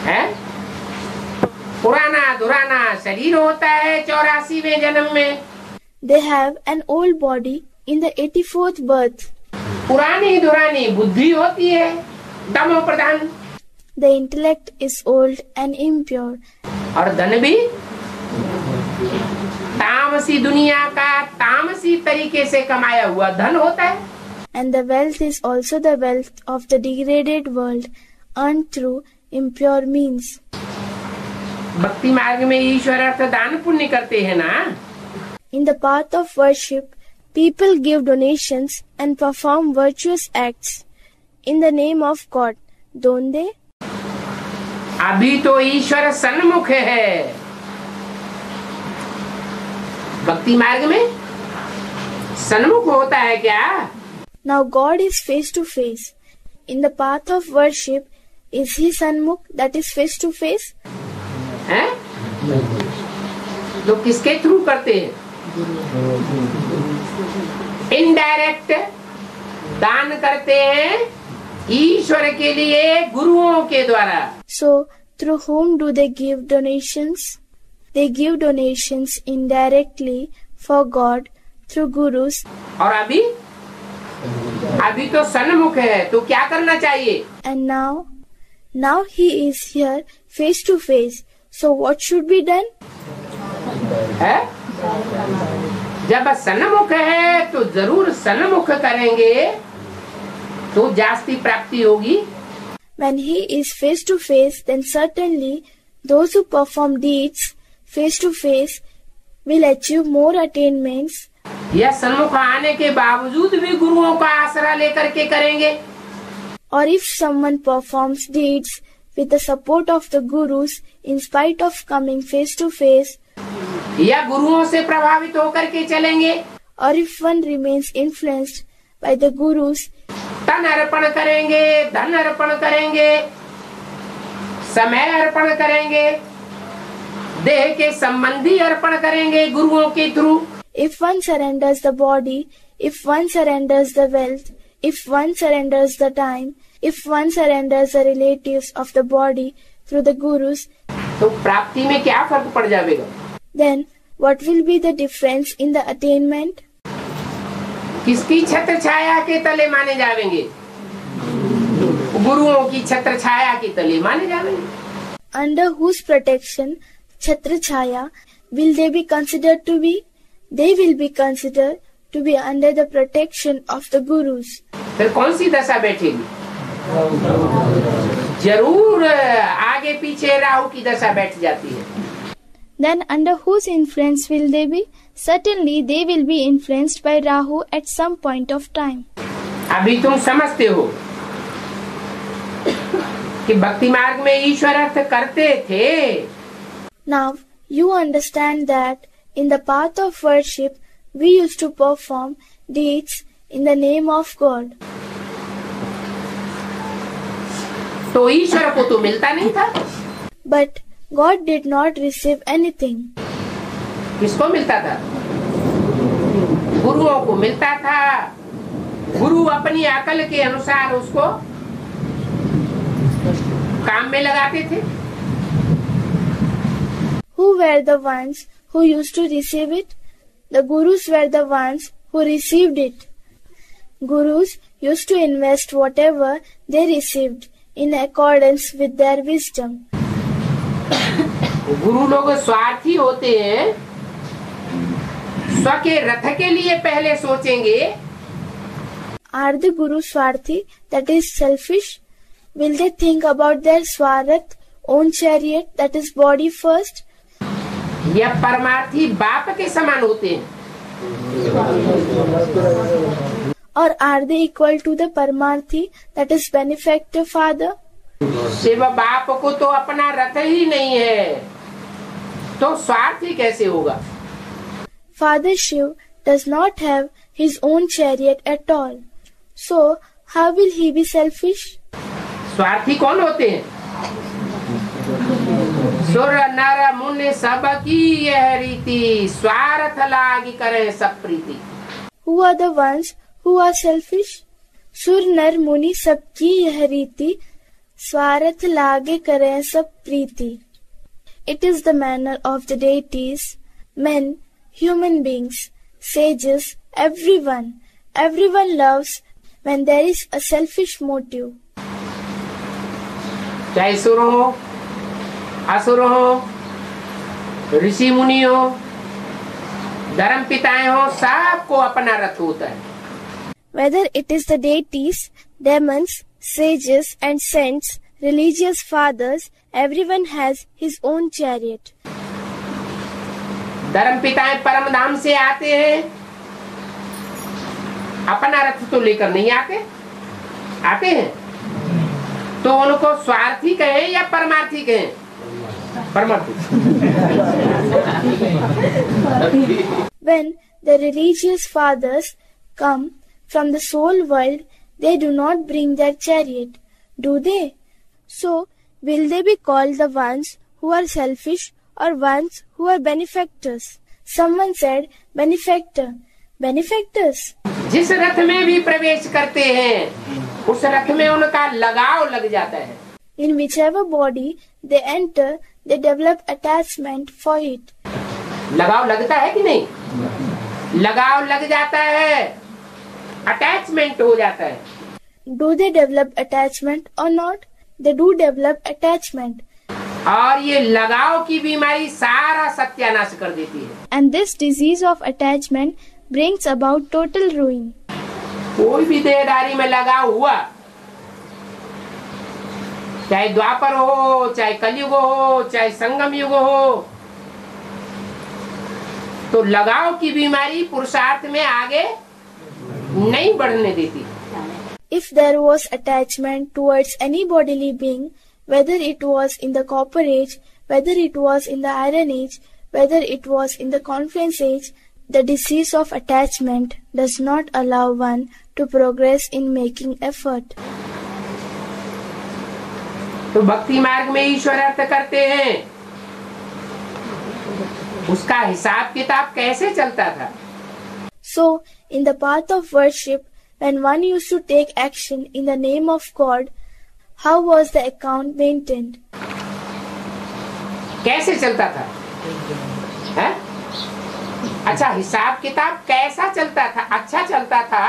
Speaker 1: है? पुराना धुराना शरीर होता है 84वें जन्म में.
Speaker 2: They have an old body in the 84th birth.
Speaker 1: पुरानी धुरानी बुद्धि होती है दमो प्रधान.
Speaker 2: The intellect is old and impure.
Speaker 1: और धन भी तामसी दुनिया का तामसी तरीके से कमाया हुआ धन होता है.
Speaker 2: And the wealth is also the wealth of the degraded world, earned through impure means.
Speaker 1: भक्ति मार्ग में ईश्वर अर्थ दान पुण्य करते हैं ना.
Speaker 2: In the path of worship, people give donations and perform virtuous acts in the name of God, don't they?
Speaker 1: अभी तो ईश्वर सन्मुख है. भक्ति मार्ग में सन्मुख होता है क्या?
Speaker 2: Now God is face to face. In the path of worship, is he Sanmukh, that is face to face?
Speaker 1: हैं? तो किसके थ्रू करते हैं? इनडायरेक्ट दान करते हैं ईश्वर के लिए गुरुओं के द्वारा.
Speaker 2: So, through whom do they give donations? They give donations indirectly for God through gurus.
Speaker 1: और अभी तो सन्मुख है तो क्या करना चाहिए?
Speaker 2: And now he is here face to face. So what should be done?
Speaker 1: है? जब सन्मुख है तो जरूर सन्मुख करेंगे तो जास्ती प्राप्ति होगी.
Speaker 2: When he is face to face, then certainly those who perform deeds face to face will achieve more attainments.
Speaker 1: यह सन्मुख आने के बावजूद भी गुरुओं का आसरा लेकर के करेंगे.
Speaker 2: Or if someone performs deeds with the support of the gurus in spite of coming face to face,
Speaker 1: या गुरुओं से प्रभावित होकर के चलेंगे.
Speaker 2: or if one remains influenced by the gurus,
Speaker 1: तन अर्पण करेंगे, धन अर्पण करेंगे, समय अर्पण करेंगे, देह के संबंधी अर्पण करेंगे गुरुओं के through.
Speaker 2: If one surrenders the body, if one surrenders the wealth, if one surrenders the time, if one surrenders the relatives of the body through the gurus,
Speaker 1: तो प्राप्ति में क्या फर्क पड़ जाएगा?
Speaker 2: then what will be the difference in the attainment?
Speaker 1: किसकी छत्र छाया के तले माने जाएंगे? गुरुओं की छत्र छाया के तले माने जाएंगे।
Speaker 2: Under whose protection, Chhatra Chaya, will they be considered to be? They will be considered to be under the protection of the gurus.
Speaker 1: फिर कौन सी दशा बैठेगी? जरूर आगे पीछे राहु की दशा बैठ जाती है।
Speaker 2: Then under whose influence will they be? Certainly they will be influenced by Rahu at some point of time.
Speaker 1: अभी तुम समझते हो कि भक्ति मार्ग में ईश्वर अर्थ करते थे।
Speaker 2: Now you understand that in the path of worship we used to perform deeds in the name of God.
Speaker 1: तो ईश्वर को तो मिलता नहीं था।
Speaker 2: But God did not receive anything.
Speaker 1: किसको मिलता था? गुरुओं को मिलता था। गुरु अपनी अकल के अनुसार उसको काम में लगाते थे।
Speaker 2: Who were the ones who used to receive it? The gurus were the ones who received it. Gurus used to invest whatever they received in accordance with their wisdom.
Speaker 1: गुरु लोग स्वार्थी होते हैं, स्व के रथ के लिए पहले सोचेंगे।
Speaker 2: Are the gurus swarthi, that is selfish? Will they think about their swarath, own chariot, that is body first?
Speaker 1: या परमार्थी बाप के समान होते हैं?
Speaker 2: Or are they equal to the Paramarthi, that is benefactor father?
Speaker 1: Shiv बाप को तो अपना रथ ही नहीं है, तो स्वार्थी कैसे होगा?
Speaker 2: Father Shiv does not have his own chariot at all. So, how will he be selfish?
Speaker 1: स्वार्थी कौन होते हैं? सुर नर मुनि सबकी यह रीति, स्वार्थ लागी करे सब प्रीति।
Speaker 2: Who are the ones who are selfish? Sur nar muni sabki yah riti, swarath lage kare sab preeti. It is the manner of the deities, men, human beings, sages, everyone loves when there is a selfish motive.
Speaker 1: चाहे सुर हो, असुर हो, ऋषि मुनि हो, धर्म पिताएं हो, सबको अपना रथ होता है।
Speaker 2: Whether it is the deities, demons, sages and saints, religious fathers, everyone has his own chariot.
Speaker 1: धर्म पिताएं परम धाम से आते हैं, अपना रथ तो लेकर नहीं आते, आते हैं तो उनको स्वार्थी कहें या परमार्थी कहें? परमार्थी।
Speaker 2: When the religious fathers come from the soul world, they do not bring their chariot, do they? So, will they be called the ones who are selfish or ones who are benefactors? Someone said, benefactor. Benefactors?
Speaker 1: जिस रथ में भी प्रवेश करते हैं, उस रथ में उनका लगाव लग जाता है।
Speaker 2: In whichever body they enter, they develop attachment for it.
Speaker 1: लगाव लगता है कि नहीं? लगाव लग जाता है, अटैचमेंट हो जाता है।
Speaker 2: Do they develop attachment or not? They do develop attachment.
Speaker 1: और ये लगाव की बीमारी सारा सत्यानाश कर देती है।
Speaker 2: And this disease of attachment brings about total ruin.
Speaker 1: कोई भी देहधारी में लगाव हुआ, चाहे द्वापर हो, चाहे कलयुग हो, चाहे संगम युग हो, तो लगाव की बीमारी पुरुषार्थ में आगे नहीं बढ़ने देती।
Speaker 2: If there was attachment towards any bodily being, whether it was in the copper age, whether it was in the iron age, whether it was in the confluence age, the disease of attachment does not allow one to progress in making effort.
Speaker 1: तो तो भक्ति मार्ग में ईश्वर अर्थ करते हैं, उसका हिसाब किताब कैसे चलता था?
Speaker 2: So, in the path of worship, when one used to take action in the name of God, how was the account maintained?
Speaker 1: कैसे चलता था? है? अच्छा, हिसाब किताब कैसा चलता था? अच्छा चलता था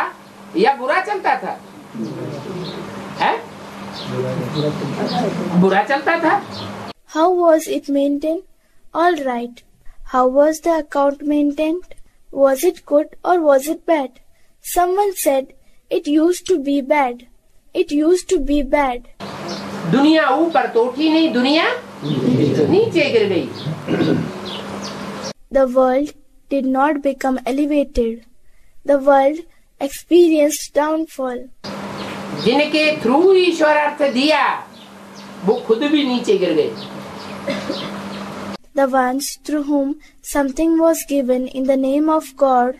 Speaker 1: या बुरा चलता था? है? बुरा चलता था।
Speaker 2: How was it maintained? All right. How was the account maintained? Was it good or was it bad? Someone said, it used to be bad. It used to be bad.
Speaker 1: दुनिया ऊपर तो उठी नहीं, दुनिया नीचे गिर गई।
Speaker 2: The world did not become elevated. The world experienced downfall.
Speaker 1: जिनके थ्रू ईश्वर अर्थ दिया, वो खुद भी नीचे गिर गए।
Speaker 2: The ones through whom something was given in the name of God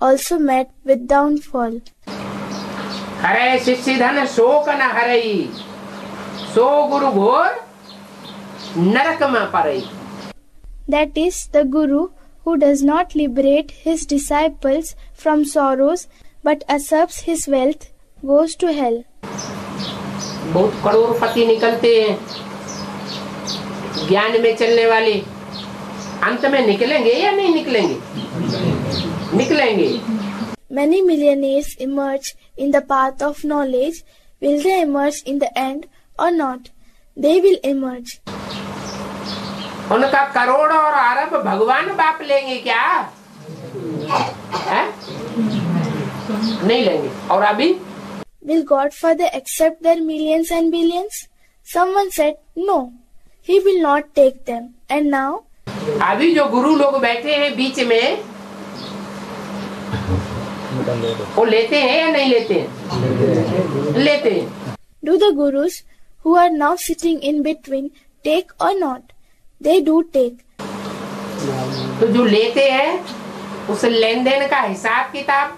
Speaker 2: also met with downfall.
Speaker 1: हरे शिष्य धन शोक न हरई, सो गुरु घोर नरक में परई।
Speaker 2: That is, the Guru who does not liberate his disciples from sorrows but usurps his wealth goes to hell.
Speaker 1: बहुत करोड़पति निकलते हैं ज्ञान में चलने वाले, अंत में निकलेंगे या नहीं निकलेंगे? निकलेंगे।
Speaker 2: Many millionaires emerge in the path of knowledge. Will they emerge in the end or not? They will emerge.
Speaker 1: उनका करोड़ और अरब भगवान बाप लेंगे क्या? है? नहीं लेंगे। और अभी
Speaker 2: Will Godfather accept their millions and billions? Someone said no. He will not take them. And now?
Speaker 1: अभी जो गुरु लोग बैठे हैं बीच में, वो लेते हैं या नहीं लेते हैं? लेते हैं।
Speaker 2: Do the gurus who are now sitting in between take or not? They do take.
Speaker 1: तो जो लेते हैं उस लेन देन का हिसाब किताब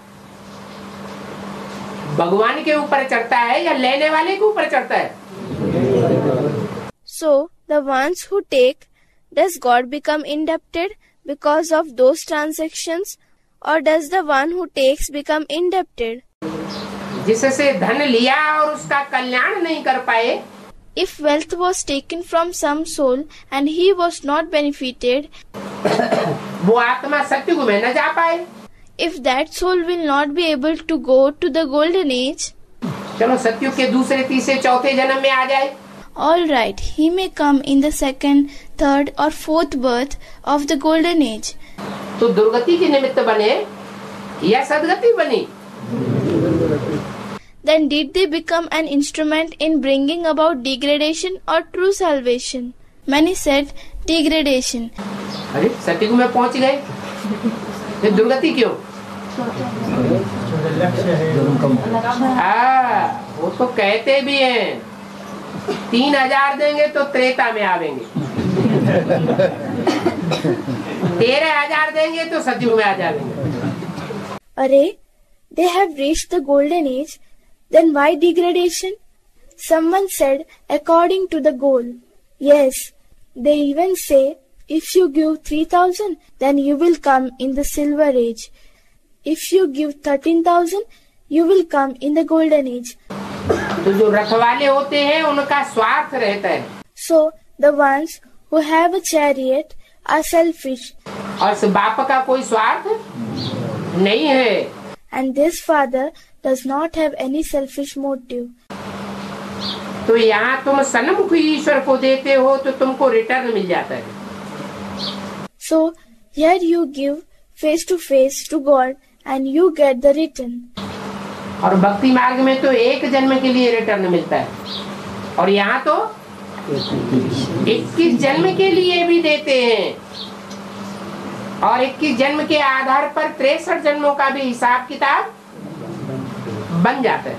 Speaker 1: भगवान के ऊपर चढ़ता है या लेने वाले के ऊपर चढ़ता है?
Speaker 2: So, the ones who take, does God become indebted because of those transactions, or does the one who takes become indebted?
Speaker 1: जिससे धन लिया और उसका कल्याण नहीं कर पाए,
Speaker 2: If wealth was taken from some soul and he was not benefited,
Speaker 1: वो आत्मा सत्युग में न जा पाए।
Speaker 2: if that soul will not be able to go to the golden age,
Speaker 1: चलो सत्युग के दूसरे तीसरे चौथे जन्म में आ जाए।
Speaker 2: all right, he may come in the second, third or fourth birth of the golden age.
Speaker 1: तो दुर्गति के निमित्त बने या सदगति बनी?
Speaker 2: Then did they become an instrument in bringing about degradation or true salvation? Many said degradation.
Speaker 1: अरे सत्युग में पहुंच गए, ये दुर्गति क्यों? वो तो कहते भी हैं 3000 देंगे तो त्रेता में आवेंगे, 13,000 देंगे तो सतयुग में आ जाएंगे।
Speaker 2: अरे, they have reached the golden age, then why degradation? Someone said according to the goal. Yes, they even say if you give 3,000, then you will come in the silver age. If you give 13,000, you will come in the golden age.
Speaker 1: तो जो रखवाले होते हैं उनका स्वार्थ रहता है।
Speaker 2: So the ones who have a chariot are selfish.
Speaker 1: और इस बाप का कोई स्वार्थ नहीं है।
Speaker 2: And this father does not have any selfish motive.
Speaker 1: तो यहाँ तुम सन्मुख ईश्वर को देते हो तो तुमको रिटर्न मिल जाता है।
Speaker 2: So here you give face to face to God and you get the return.
Speaker 1: और भक्ति मार्ग में तो एक जन्म के लिए रिटर्न मिलता है, और यहाँ तो 21 जन्म के लिए भी देते हैं, और 21 जन्म के आधार पर 63 जन्मों का भी हिसाब किताब बन जाता है।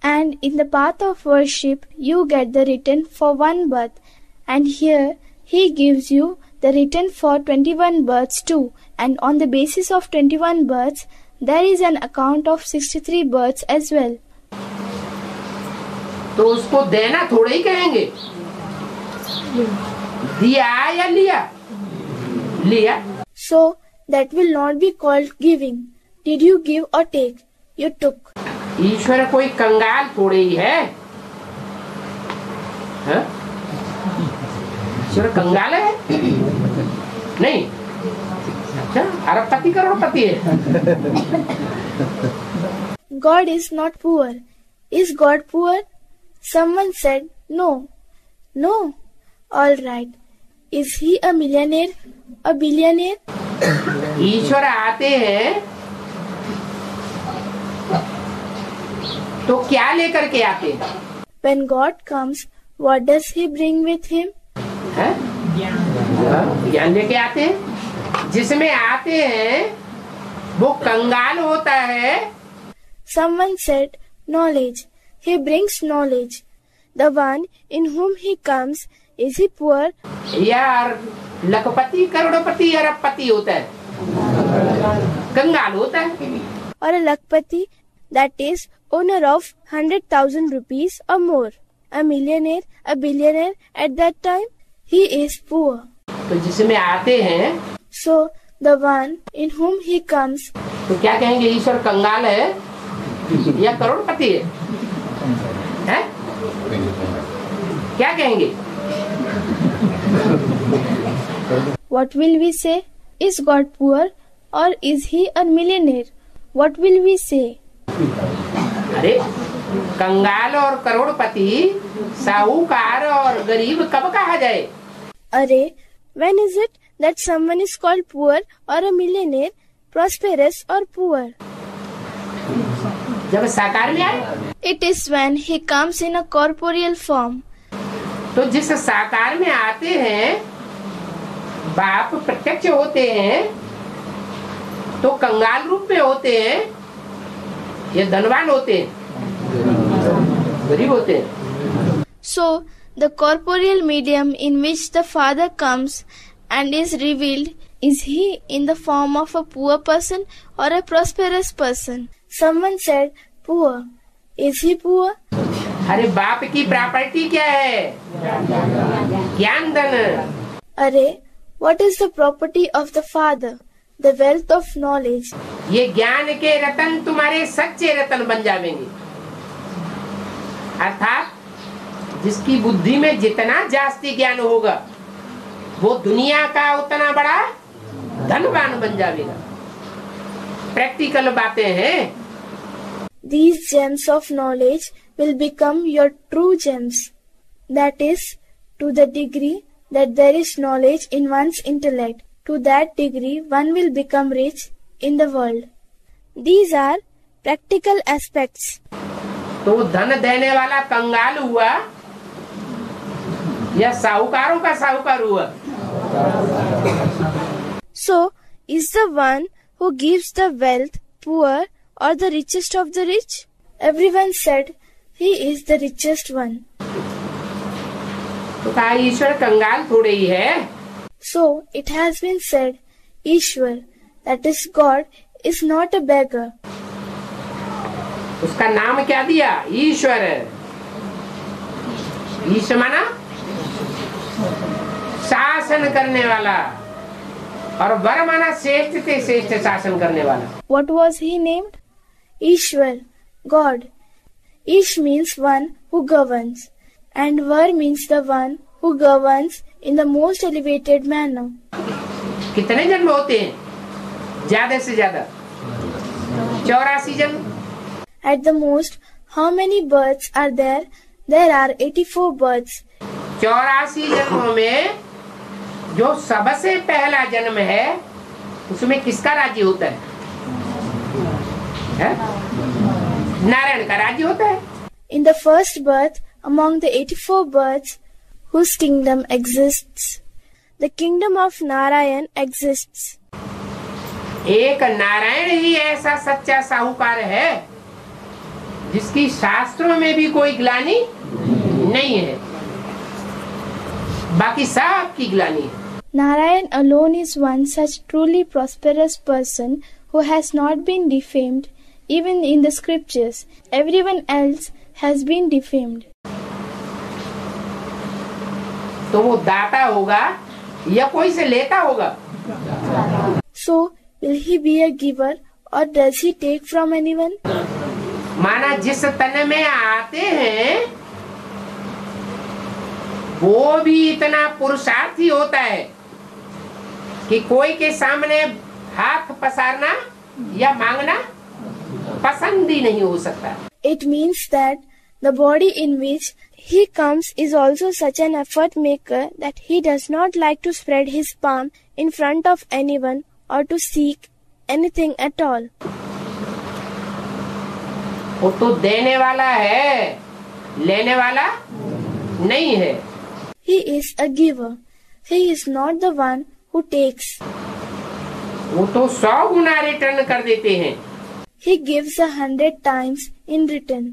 Speaker 2: And in the path of worship you get the return for one birth, and here he gives you the return for 21 births too, and on the basis of 21 births there is an account of 63 births as well.
Speaker 1: तो उसको देना थोड़ा ही कहेंगे, दिया या लिया? लिया।
Speaker 2: So that will not be called giving. Did you give or take? You took.
Speaker 1: ईश्वर कोई कंगाल थोड़े ही है, हाँ? ईश्वर कंगाल है? नहीं। अच्छा, अरबपति करोड़पति है?
Speaker 2: God is not poor. Is God poor? Someone said no. No. All right. Is he a millionaire? A billionaire?
Speaker 1: ईश्वर आते हैं तो क्या लेकर के आते हैं?
Speaker 2: When God comes, what does he bring with him?
Speaker 1: है? ज्ञान लेके आते हैं। जिसमें आते हैं वो कंगाल होता है।
Speaker 2: Someone said knowledge. He brings knowledge. The one in whom he comes, is he poor?
Speaker 1: यार लखपति करोड़पति अरबपति होता है, कंगाल होता है।
Speaker 2: Or a lakpati, that is owner of 100,000 rupees or more. A millionaire, a billionaire at that time, he is poor.
Speaker 1: तो जिसमें आते हैं
Speaker 2: So the one in whom he comes,
Speaker 1: तो क्या कहेंगे? ईश्वर कंगाल है या करोड़पति है? हैं? क्या कहेंगे?
Speaker 2: what will we say? Is God poor or is he a millionaire? What will we say?
Speaker 1: अरे कंगाल और करोड़पति, साहूकार और गरीब कब कहा जाए?
Speaker 2: Array, when is it that someone is called poor or a millionaire, prosperous or poor?
Speaker 1: जब साकार में आए।
Speaker 2: It is when he comes in a corporeal form.
Speaker 1: तो जिस साकार में आते हैं, बाप प्रत्यक्ष होते हैं, तो कंगाल रूप में होते हैं या धनवान होते हैं? गरीब होते हैं।
Speaker 2: So, the corporeal medium in which the Father comes and is revealed, is he in the form of a poor person or a prosperous person? Someone said, poor. Is he poor?
Speaker 1: अरे बाप की property क्या है? ज्ञान धन।
Speaker 2: Array, what is the property of the Father? The wealth of knowledge.
Speaker 1: ये ज्ञान के रतन तुम्हारे सच्चे रतन बन जाएंगे। अर्थात जिसकी बुद्धि में जितना जास्ती ज्ञान होगा, वो दुनिया का उतना बड़ा धनवान बन जाएगा। प्रैक्टिकल बातें हैं।
Speaker 2: These gems of knowledge will become your true gems. That is, to the degree that there is knowledge in one's intellect, to that degree one will become rich in the world. These are practical aspects.
Speaker 1: तो धन देने वाला कंगाल हुआ या साहूकारों का साहूकार हुआ?
Speaker 2: So, is the one who gives the wealth poor or the richest of the rich? Everyone said he is the richest one.
Speaker 1: तो कहा ईश्वर कंगाल थोड़े ही है।
Speaker 2: So, it has been said, Ishwar, that is God, is not a beggar.
Speaker 1: उसका नाम क्या दिया? ईश्वर। ईश माना शासन करने वाला, और वर माना श्रेष्ठ से श्रेष्ठ शासन करने वाला।
Speaker 2: What was he named? Ishwar, God. Ish means one who governs, and Var means the one who governs in the most elevated manner.
Speaker 1: कितने जन्म होते हैं? ज्यादा से ज्यादा 84 जन्म।
Speaker 2: At the most, how many births are there? There are 84 births.
Speaker 1: 84 जन्मों में जो सबसे पहला जन्म है, उसमें किसका राज्य होता है? नारायण का राज्य होता है।
Speaker 2: In the first birth, among the 84 births, whose kingdom exists? The kingdom of Narayan exists.
Speaker 1: एक नारायण ही ऐसा सच्चा साहूकार है जिसकी शास्त्रों में भी कोई ग्लानि नहीं है, बाकी सब की ग्लानि है।
Speaker 2: Narayan alone is one such truly prosperous person who has not been defamed even in the scriptures. Everyone else has been defamed.
Speaker 1: तो वो दाता होगा या कोई से लेता होगा?
Speaker 2: So, will he be a giver or does he take from anyone?
Speaker 1: माना जिस तन में आते हैं वो भी इतना पुरुषार्थी होता है कि कोई के सामने हाथ पसारना या मांगना पसंद ही नहीं हो सकता.
Speaker 2: It means that the body in which he comes is also such an effort maker that he does not like to spread his palm in front of anyone or to seek anything at all.
Speaker 1: वो तो देने वाला है, लेने वाला नहीं है.
Speaker 2: He is a giver. He is not the one who takes.
Speaker 1: वो तो 100 गुना रिटर्न कर देते हैं.
Speaker 2: He gives 100 times in return.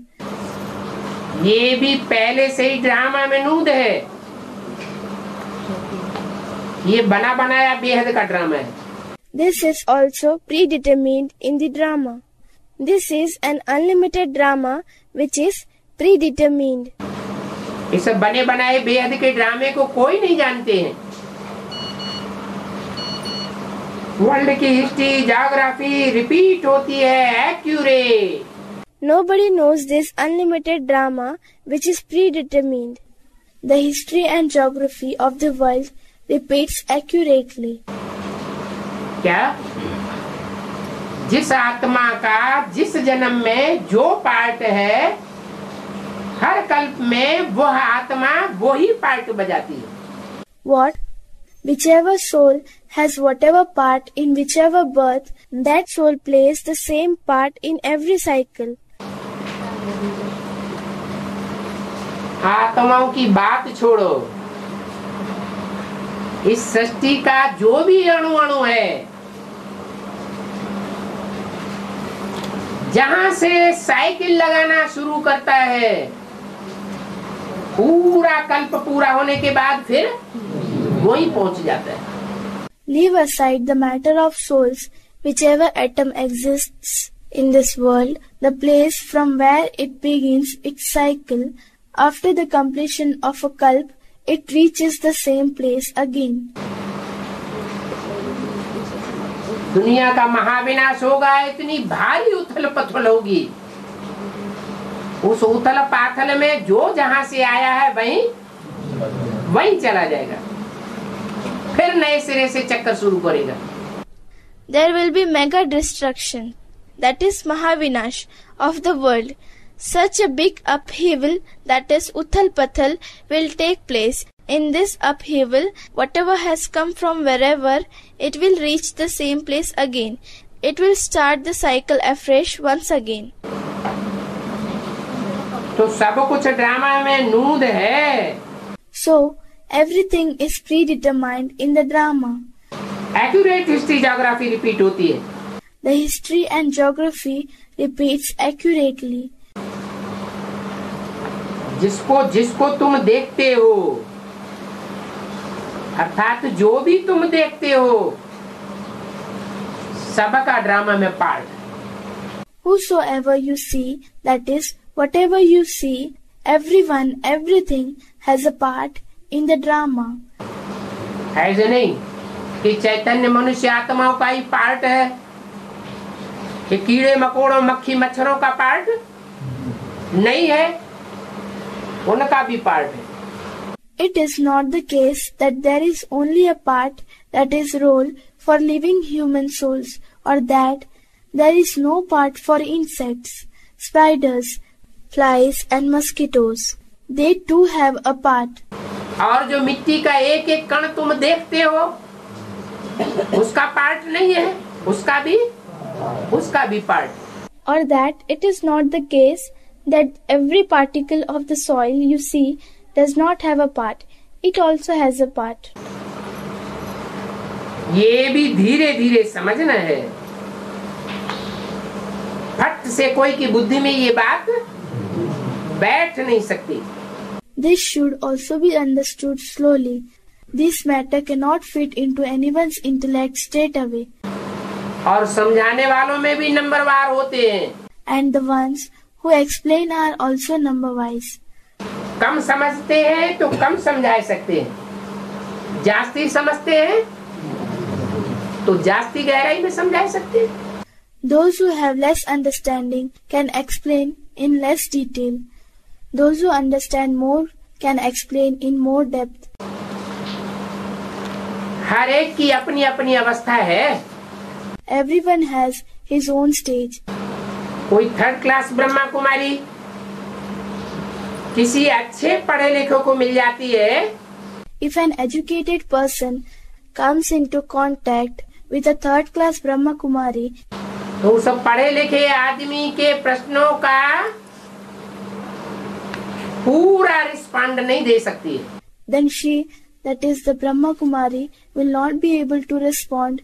Speaker 1: ये भी पहले से ही ड्रामा में नूद है. ये बना बनाया बेहद का ड्रामा है.
Speaker 2: This is also predetermined in the drama. This is an unlimited drama which is predetermined.
Speaker 1: इस बने बनाए बेहद के ड्रामे को कोई नहीं जानते हैं. वर्ल्ड की हिस्ट्री ज्योग्राफी रिपीट होती है accurate.
Speaker 2: Nobody knows this unlimited drama which is predetermined. The history and geography of the world repeats accurately.
Speaker 1: क्या? जिस आत्मा का जिस जन्म में जो पार्ट है हर कल्प में वह आत्मा वही पार्ट बजाती है.
Speaker 2: What? Whichever soul has whatever part in whichever birth, that soul plays the same part in every cycle.
Speaker 1: आत्माओं की बात छोड़ो. इस सृष्टि का जो भी अणु अणु है जहां से साइकिल लगाना शुरू करता है पूरा कल्प पूरा होने के बाद फिर वहीं पहुंच जाता है.
Speaker 2: Leave aside the matter of souls, whichever atom exists in this world, the place from where it begins its cycle, after the completion of a kalp, it reaches the same place again.
Speaker 1: दुनिया का महाविनाश होगा. इतनी भारी उथल पथल होगी. उस उथल पाथल में जो जहां से आया है वहीं चला जाएगा. फिर नए सिरे से चक्कर शुरू करेगा.
Speaker 2: There will be mega destruction, that is Mahavinash, of the world. Such a big upheaval, that is Uthal Pathal, will take place. In this upheaval, whatever has come from wherever, it will reach the same place again. It will start the cycle afresh once again.
Speaker 1: तो सब कुछ drama में नूद है.
Speaker 2: So, everything is predetermined in the drama.
Speaker 1: Accurate history geography repeat होती है.
Speaker 2: The history and geography repeats accurately.
Speaker 1: जिसको जिसको तुम देखते हो अर्थात जो भी तुम देखते हो सबका ड्रामा में part.
Speaker 2: Whosoever you see, that is, whatever you see, everyone, everything has a part in the drama.
Speaker 1: ऐसे नहीं कि चैतन्य मनुष्य आत्माओं का ही पार्ट है, कि कीड़े मकोड़ों मक्खी मच्छरों का पार्ट नहीं है, उनका भी पार्ट है.
Speaker 2: It is not the case that there is only a part that is role for living human souls, or that there is no part for insects, spiders, flies and mosquitoes. They too have a part.
Speaker 1: और जो मिट्टी का एक एक कण तुम देखते हो उसका पार्ट नहीं है, उसका भी part.
Speaker 2: Or that it is not the case that every particle of the soil you see does not have a part. It also has a part.
Speaker 1: ये भी धीरे धीरे समझना है. फट से कोई की बुद्धि में ये बात बैठ नहीं सकती.
Speaker 2: This should also be understood slowly. This matter cannot fit into anyone's intellect straight away.
Speaker 1: और समझाने वालों में भी नंबरवार होते हैं.
Speaker 2: And the ones who explain are also number-wise.
Speaker 1: कम समझते हैं तो कम समझा सकते हैं, जास्ती समझते हैं तो जास्ती गहराई में समझा सकते हैं.
Speaker 2: Those who have less understanding can explain in less detail. Those who understand more can explain in more depth.
Speaker 1: हर एक की अपनी अपनी अवस्था है.
Speaker 2: Everyone has his own stage.
Speaker 1: कोई 3rd क्लास ब्रह्मा कुमारी किसी अच्छे पढ़े लिखे को मिल जाती है.
Speaker 2: If an educated person comes into contact with a 3rd class Brahma Kumari,
Speaker 1: तो उस पढ़े लिखे आदमी के प्रश्नों का पूरा रिस्पॉन्ड नहीं दे सकती है.
Speaker 2: then she, that is the Brahma Kumari, will not be able to respond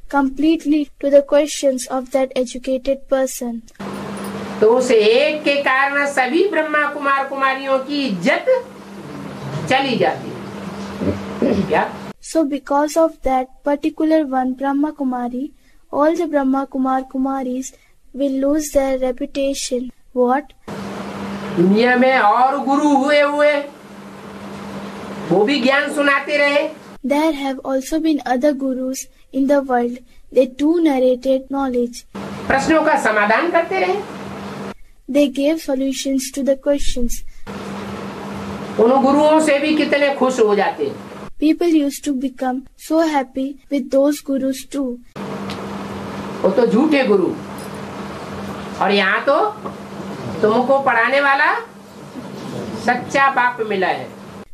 Speaker 2: completely to the questions of that educated person.
Speaker 1: तो उस एक के कारण सभी ब्रह्मा कुमार कुमारियों की इज्जत चली जाती है. क्या?
Speaker 2: So because of that particular one Brahma Kumari, all the Brahma Kumar Kumaris will lose their reputation. What?
Speaker 1: दुनिया में और गुरु हुए वो भी ज्ञान सुनाते रहे.
Speaker 2: There have also been other gurus in the world. They too narrated knowledge.
Speaker 1: प्रश्नों का समाधान करते रहे.
Speaker 2: They gave solutions to the questions.
Speaker 1: उन गुरुओं से भी कितने खुश हो जाते हैं.
Speaker 2: People used to become so happy with those gurus too.
Speaker 1: वो तो झूठे गुरु, और यहाँ तो तुमको पढ़ाने वाला सच्चा बाप मिला है.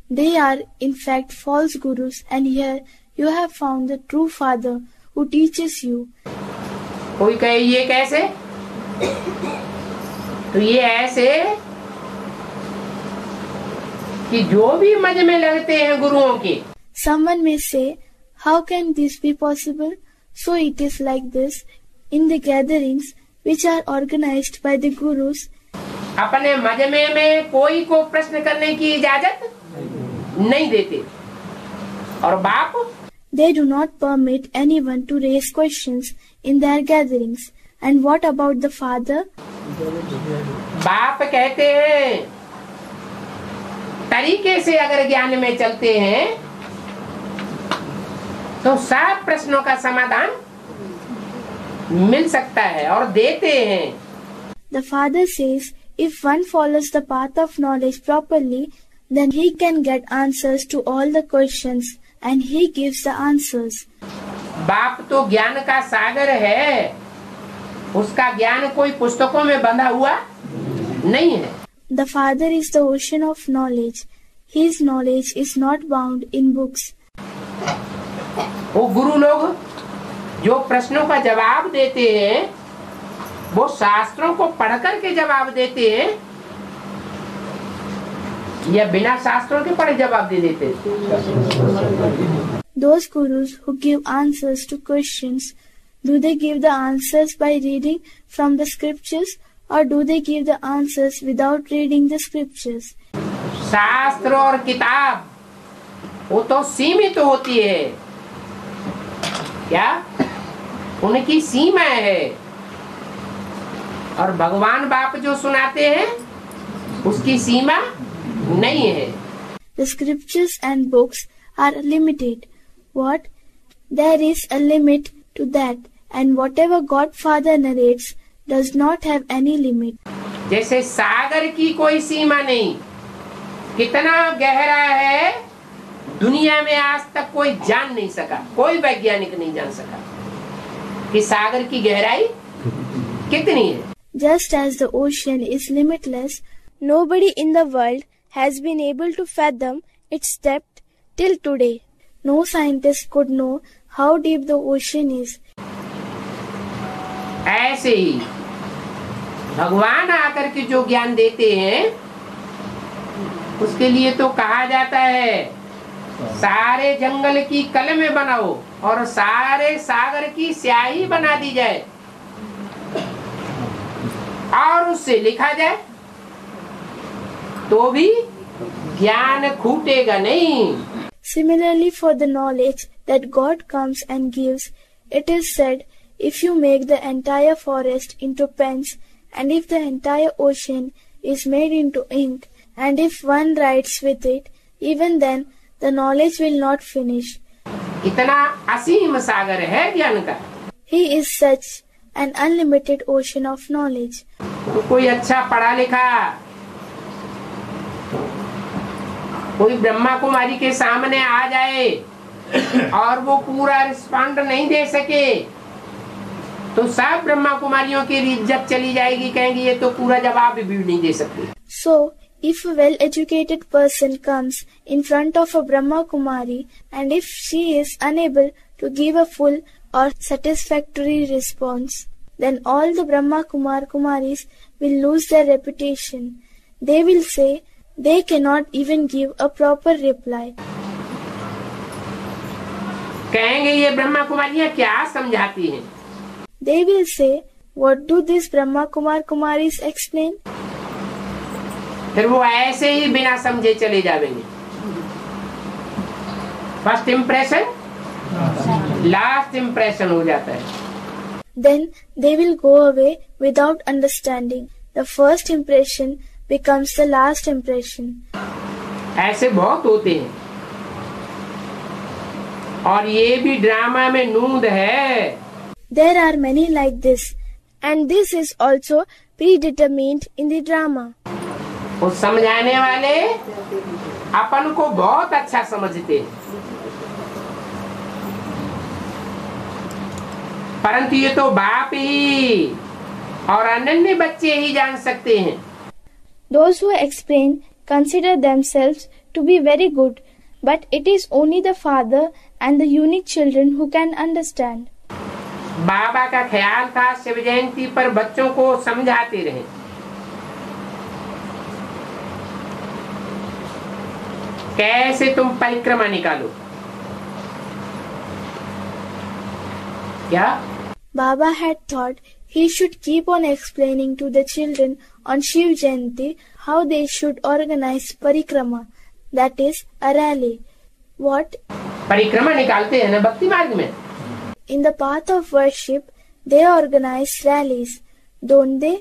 Speaker 2: They are in fact false gurus, and here you have found the true father who teaches you.
Speaker 1: कोई कहे ये कैसे, तो ये ऐसे कि जो भी मज में लगते हैं गुरुओं के.
Speaker 2: Someone may say, how can this be possible? So it is like this in the gatherings which are organized by the gurus.
Speaker 1: अपने मजमे में कोई को प्रश्न करने की इजाजत नहीं देते, और बाप
Speaker 2: They do not permit anyone to raise questions in their gatherings. And what about the father?
Speaker 1: बाप कहते हैं तरीके से अगर ज्ञान में चलते हैं तो सब प्रश्नों का समाधान मिल सकता है और देते हैं.
Speaker 2: The father says, if one follows the path of knowledge properly, then he can get answers to all the questions, and he gives the answers.
Speaker 1: बाप तो ज्ञान का सागर है, उसका ज्ञान कोई पुस्तकों में बंधा हुआ नहीं है.
Speaker 2: The father is the ocean of knowledge. His knowledge is not bound in books.
Speaker 1: वो गुरु लोग जो प्रश्नों का जवाब देते हैं वो शास्त्रों को पढ़ करके जवाब देते हैं या बिना शास्त्रों के पढ़े जवाब दे देते हैं.
Speaker 2: Those gurus who give answers to questions, do they give the answers by reading from the scriptures, or do they give the answers without reading the scriptures?
Speaker 1: शास्त्र और किताब वो तो सीमित होती है. क्या? उनकी सीमा है. और भगवान बाप जो सुनाते हैं उसकी सीमा नहीं है.
Speaker 2: The scriptures and books are limited. What? There is a limit to that, and whatever Godfather narrates does not have any limit.
Speaker 1: जैसे सागर की कोई सीमा नहीं. कितना गहरा है दुनिया में आज तक कोई जान नहीं सका, कोई वैज्ञानिक नहीं जान सका कि सागर की गहराई कितनी है.
Speaker 2: Just as the ocean is limitless, nobody in the world has been able to fathom its depth till today. No scientist could know how deep the ocean is.
Speaker 1: ऐसे ही भगवान आकर के जो ज्ञान देते हैं उसके लिए तो कहा जाता है सारे जंगल की कलमें बनाओ और सारे सागर की स्याही बना दी जाए और उससे लिखा जाए तो भी ज्ञान खूटेगा नहीं.
Speaker 2: Similarly, for the knowledge that God comes and gives, it is said, if you make the entire forest into pens and if the entire ocean is made into ink, and if one writes with it, even then the knowledge will not finish.
Speaker 1: इतना असीम सागर है ज्ञान का।
Speaker 2: He is such an unlimited ocean of knowledge.
Speaker 1: तो कोई अच्छा पढ़ा लिखा कोई ब्रह्मा कुमारी के सामने आ जाए और वो पूरा रिस्पॉन्ड नहीं दे सके तो सब ब्रह्मा कुमारियों की इज्जत चली जाएगी, कहेंगे ये तो पूरा जवाब भी नहीं दे सकते।
Speaker 2: So, if a well-educated person comes in front of a Brahma Kumari and if she is unable to give a full or satisfactory response, then all the Brahma Kumaris will lose their reputation. They will say they cannot even give a proper reply.
Speaker 1: कहेंगे ये ब्रह्मा कुमारियां क्या समझाती हैं?
Speaker 2: They will say, what do these Brahma Kumaris explain?
Speaker 1: फिर वो ऐसे ही बिना समझे चले जाएंगे। फर्स्ट इम्प्रेशन लास्ट इम्प्रेशन हो जाता है।
Speaker 2: Then they will go away without understanding. The first impression becomes the last impression.
Speaker 1: ऐसे बहुत होते हैं और ये भी ड्रामा में नूंद है।
Speaker 2: There are many like this, and this is also predetermined in the drama.
Speaker 1: वो समझाने वाले अपन को बहुत अच्छा समझते हैं, परंतु ये तो बाप ही और अनन्य बच्चे ही जान सकते हैं।
Speaker 2: Those who explain consider themselves to be very good, but it is only the father and the unique children who can understand.
Speaker 1: बाबा का ख्याल था शिव जयंती पर बच्चों को समझाते रहे। कैसे तुम परिक्रमा निकालो, क्या?
Speaker 2: Baba had thought he should keep on explaining to the children on Shiv Jayanti how they should organize parikrama, that is a rally. What?
Speaker 1: परिक्रमा निकालते हैं ना भक्ति मार्ग में।
Speaker 2: In the path of worship, they organize rallies, don't they?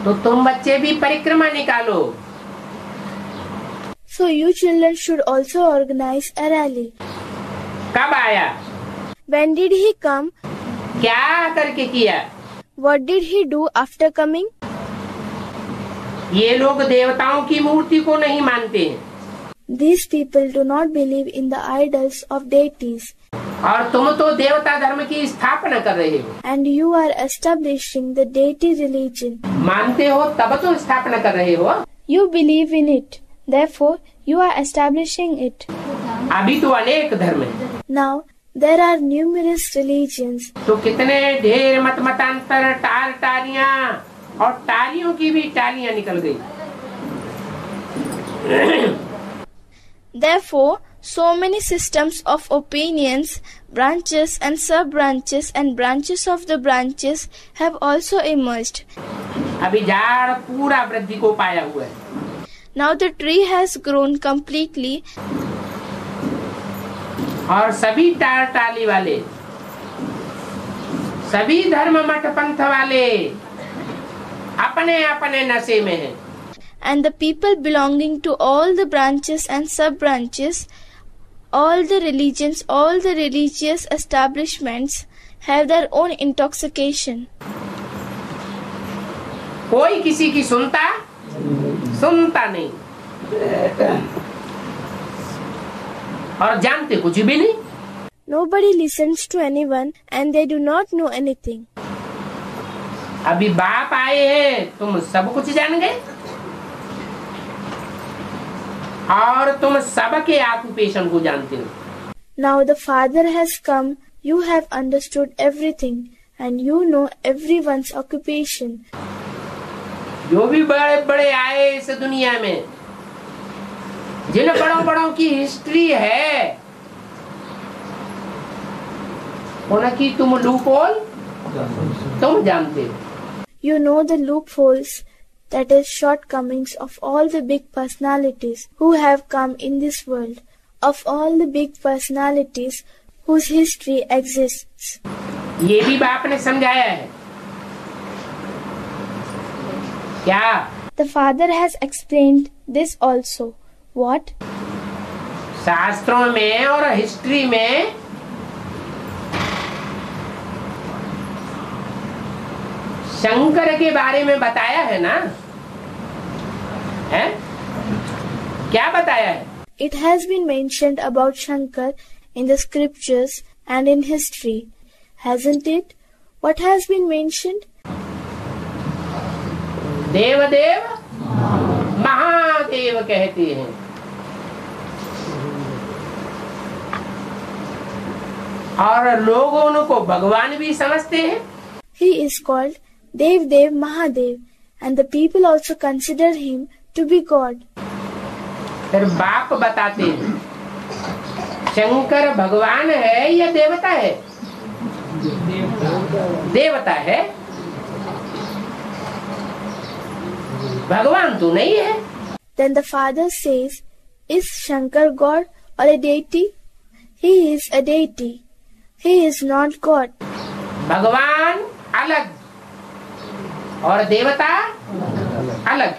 Speaker 1: तो तुम बच्चे भी परिक्रमा निकालो।
Speaker 2: So you children should also organize a rally.
Speaker 1: कब आया?
Speaker 2: When did he come?
Speaker 1: क्या करके किया?
Speaker 2: What did he do after coming?
Speaker 1: ये लोग देवताओं की मूर्ति को नहीं मानते हैं।
Speaker 2: These people do not believe in the idols of deities.
Speaker 1: और तुम तो देवता धर्म की स्थापना कर रहे हो।
Speaker 2: And you are establishing the deity religion.
Speaker 1: मानते हो तब तो स्थापना कर रहे हो।
Speaker 2: You believe in it. Therefore, you are establishing it.
Speaker 1: अभी तो अनेक धर्म है।
Speaker 2: Now, there are numerous religions.
Speaker 1: तो कितने ढेर मतांतर टार टारियां और टारियों की भी टालियां निकल गई।
Speaker 2: Therefore, so many systems of opinions, branches and sub-branches and branches of the branches have also emerged.
Speaker 1: अभी झाड़ पूरा वृद्धि को पाया हुआ है।
Speaker 2: Now the tree has grown completely.
Speaker 1: और सभी टार टाली वाले, सभी धर्म मठ पंथ वाले अपने अपने नशे में हैं।
Speaker 2: And the people belonging to all the branches and sub-branches, all the religions, all the religious establishments have their own intoxication.
Speaker 1: कोई किसी की सुनता नहीं और जानते कुछ भी नहीं।
Speaker 2: Nobody listens to anyone and they do not know anything.
Speaker 1: अभी बाप आए हैं, तुम सब कुछ जान गए और तुम सबके ऑक्यूपेशन को जानते हो।
Speaker 2: Now the Father has come, you have understood everything and you know everyone's occupation.
Speaker 1: जो भी बड़े बड़े आए इस दुनिया में, जिन बड़ों बड़ों की हिस्ट्री है, उनकी तुम लूपहोल तुम जानते हो।
Speaker 2: You know the loopholes, that is shortcomings of all the big personalities who have come in this world, of all the big personalities whose history exists.
Speaker 1: ये भी बाप ने समझाया है। क्या?
Speaker 2: The father has explained this also. What?
Speaker 1: शास्त्रों में और हिस्ट्री में शंकर के बारे में बताया है ना? है? क्या बताया है?
Speaker 2: It has been mentioned about Shankar in the scriptures and in history, hasn't it? What has been mentioned?
Speaker 1: देवदेव महादेव कहते हैं। और लोग उनको भगवान भी समझते हैं।
Speaker 2: He is called Dev Dev Mahadev, and the people also consider him to be God.
Speaker 1: फिर बाप बताते हैं शंकर भगवान है या देवता है? देवता है, भगवान तो नहीं है।
Speaker 2: Then the father says, is Shankar God or a deity? He is a deity. He is not God.
Speaker 1: भगवान अलग और देवता अलग।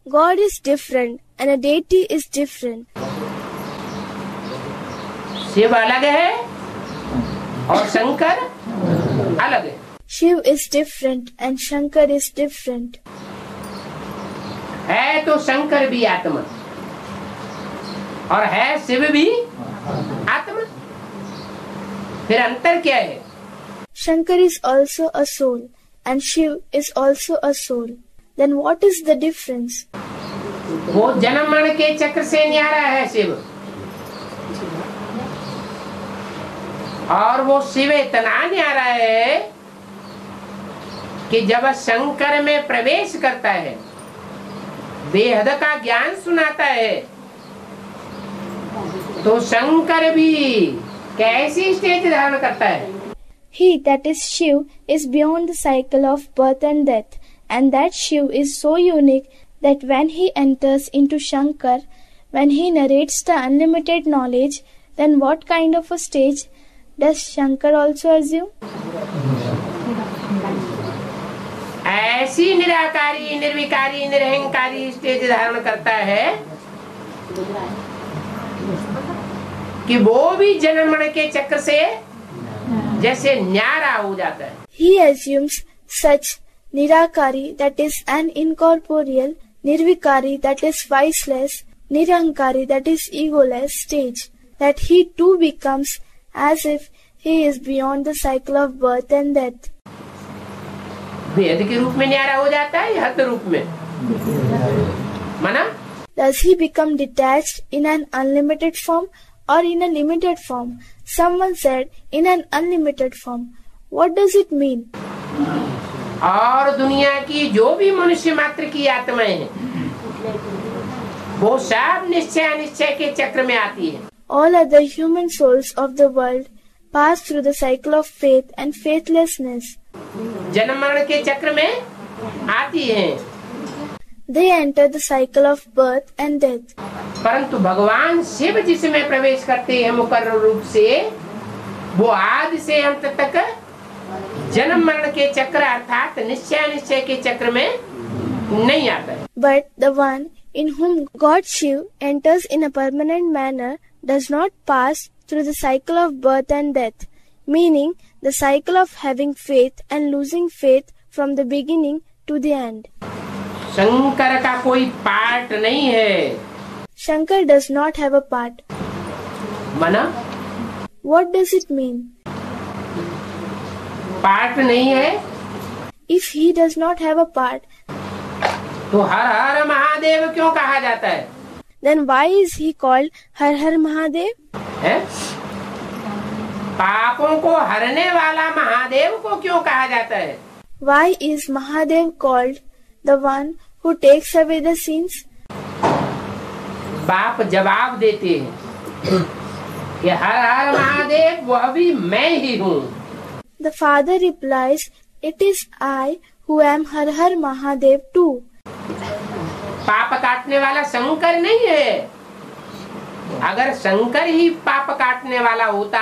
Speaker 2: God is different and a deity is different.
Speaker 1: Shiv अलग है और शंकर अलग है।
Speaker 2: Shiv is different and Shankar is different.
Speaker 1: है तो शंकर भी आत्मा और है शिव भी आत्मा। फिर अंतर क्या है?
Speaker 2: Shankar is also a soul and Shiv is also a soul. Then what is the difference?
Speaker 1: वो जन्म मरण के चक्र से न्यारा है शिव, और वो शिव इतना न्यारा है कि जब शंकर में प्रवेश करता है, बेहद का ज्ञान सुनाता है, तो शंकर भी कैसी स्टेज धारण करता है?
Speaker 2: He, that is Shiv, is beyond the cycle of birth and death, and that Shiv is so unique that when he enters into Shankar, when he narrates the unlimited knowledge, then what kind of a stage does Shankar also assume?
Speaker 1: ऐसी निराकारी, निर्विकारी, निरहंकारी stage धारण करता है कि वो भी जन्म मरण के चक्र से जैसे न्यारा हो जाता है।
Speaker 2: He assumes such Nirakari, that is an incorporeal, Nirvikari, that is viceless, Nirahankari, that is egoless stage, that he too becomes as if he is beyond the cycle of birth and death.
Speaker 1: भेद के रूप में न्यारा हो जाता है या हद रूप में? माना?
Speaker 2: Does he become detached in an unlimited form or in a limited form? Someone said in an unlimited form. What does it mean?
Speaker 1: और दुनिया की जो भी मनुष्य मात्र की आत्माएं हैं, वो सब निश्चय अनिश्चय के चक्र में आती है।
Speaker 2: All other human souls of the world pass through the cycle of faith and faithlessness.
Speaker 1: जन्म मरण के चक्र में आती हैं।
Speaker 2: They enter the cycle of birth and death.
Speaker 1: परंतु भगवान शिव जिसमें प्रवेश करते हैं मुकर्रर रूप से, वो आदि से अंत तक जन्म मरण के चक्र अर्थात निश्चय अनिश्चय के चक्र में नहीं आता है।
Speaker 2: But the one in whom God Shiv enters in a permanent manner does not pass through the cycle of birth and death, meaning the cycle of having faith and losing faith from the beginning to the end.
Speaker 1: Shankar का कोई part नहीं है।
Speaker 2: Shankar does not have a part.
Speaker 1: माना?
Speaker 2: What does it mean?
Speaker 1: Part नहीं है।
Speaker 2: If he does not have a part,
Speaker 1: तो हर हर महादेव क्यों कहा जाता है?
Speaker 2: then why is he called Har Har Mahadev?
Speaker 1: है? पापों को हरने वाला महादेव को क्यों कहा जाता है?
Speaker 2: Why is Mahadev called the one who takes away the sins?
Speaker 1: बाप जवाब देते हैं कि हर हर महादेव वह भी मैं ही हूँ।
Speaker 2: The father replies, it is I who am Har Har Mahadev too.
Speaker 1: पाप काटने वाला शंकर नहीं है। अगर शंकर ही पाप काटने वाला होता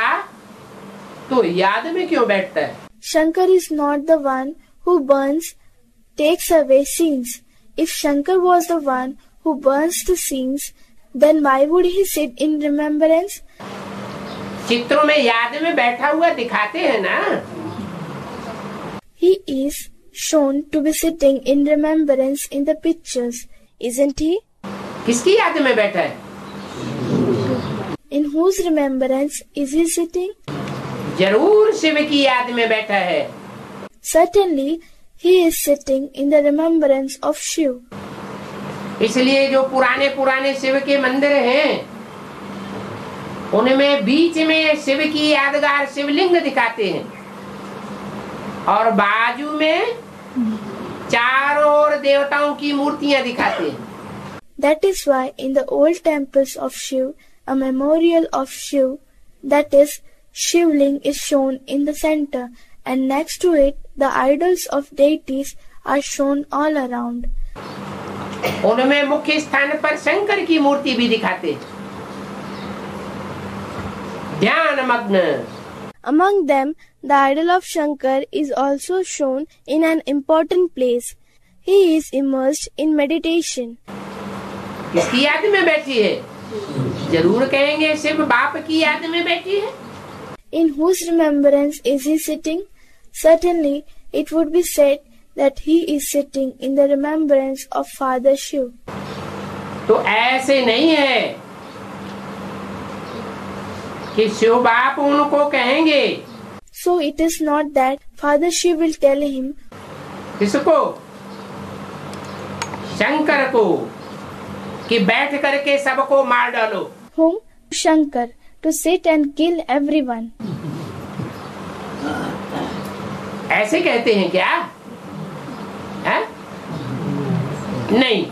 Speaker 1: तो याद में क्यों बैठता है?
Speaker 2: Shankar is not the one who burns takes away scenes. If Shankar was the one who burns the scenes, then why would he sit in remembrance?
Speaker 1: चित्रों में याद में बैठा हुआ दिखाते हैं ना.
Speaker 2: He is shown to be sitting in remembrance in the pictures, isn't he?
Speaker 1: किसकी याद में बैठा है?
Speaker 2: In whose remembrance is he sitting?
Speaker 1: जरूर शिव की याद में बैठा है.
Speaker 2: Certainly, he is sitting in the remembrance of Shiv.
Speaker 1: इसलिए जो पुराने पुराने शिव के मंदिर हैं, उनमें बीच में शिव की यादगार शिवलिंग दिखाते हैं और बाजू में चारों ओर देवताओं की मूर्तियां दिखाते हैं.
Speaker 2: That is why in the old temples of Shiv, a memorial of Shiv, that is, Shivling is shown in the center, and next to it, the idols of deities are shown all around.
Speaker 1: उनमें मुख्य स्थान पर शंकर की मूर्ति भी दिखाते हैं. ध्यान मग्न.
Speaker 2: Among them, the idol of Shankar is also shown in an important place. He is immersed in meditation.
Speaker 1: किसकी याद में बैठी है? जरूर कहेंगे शिव बाप की याद में बैठी है.
Speaker 2: In whose remembrance is he sitting? Certainly, it would be said that he is sitting in the remembrance of Father Shiv.
Speaker 1: तो ऐसे नहीं है कि शिव बाप उनको कहेंगे.
Speaker 2: So it is not that Father Shiv will tell him,
Speaker 1: किसको? शंकर को, कि बैठ करके सबको मार डालो.
Speaker 2: whom? Shankar, to sit and kill everyone.
Speaker 1: ऐसे कहते हैं क्या? है? नहीं.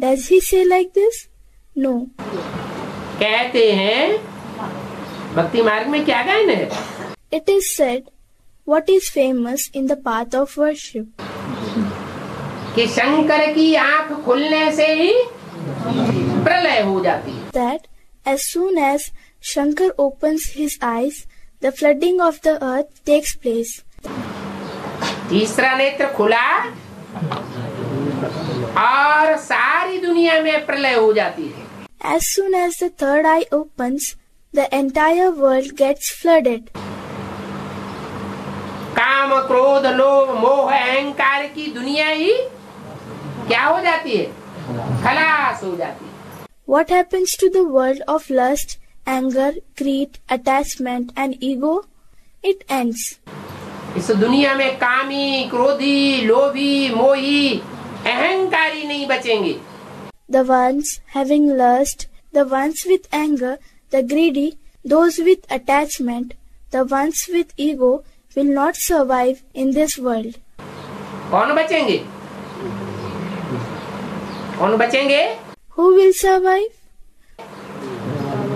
Speaker 2: Does he say like this? No.
Speaker 1: कहते हैं, भक्ति मार्ग में क्या गायन है?
Speaker 2: It is said, what is famous in the path of worship?
Speaker 1: कि शंकर की आंख खुलने से ही प्रलय हो जाती है.
Speaker 2: That as soon as Shankar opens his eyes, the flooding of the earth takes place.
Speaker 1: तीसरा नेत्र खुला और सारी दुनिया में प्रलय हो जाती है.
Speaker 2: As soon as the third eye opens, the entire world gets flooded.
Speaker 1: काम, क्रोध, लोभ, मोह, अहंकार की दुनिया ही क्या हो जाती है? खलास हो जाती है.
Speaker 2: What happens to the world of lust, anger, greed, attachment and ego? It ends.
Speaker 1: इस दुनिया में कामी, क्रोधी, लोभी, मोही, अहंकारी नहीं बचेंगे.
Speaker 2: The ones having lust, the ones with anger, the greedy, those with attachment, the ones with ego will not survive in this world.
Speaker 1: कौन बचेंगे? कौन बचेंगे?
Speaker 2: Who will survive?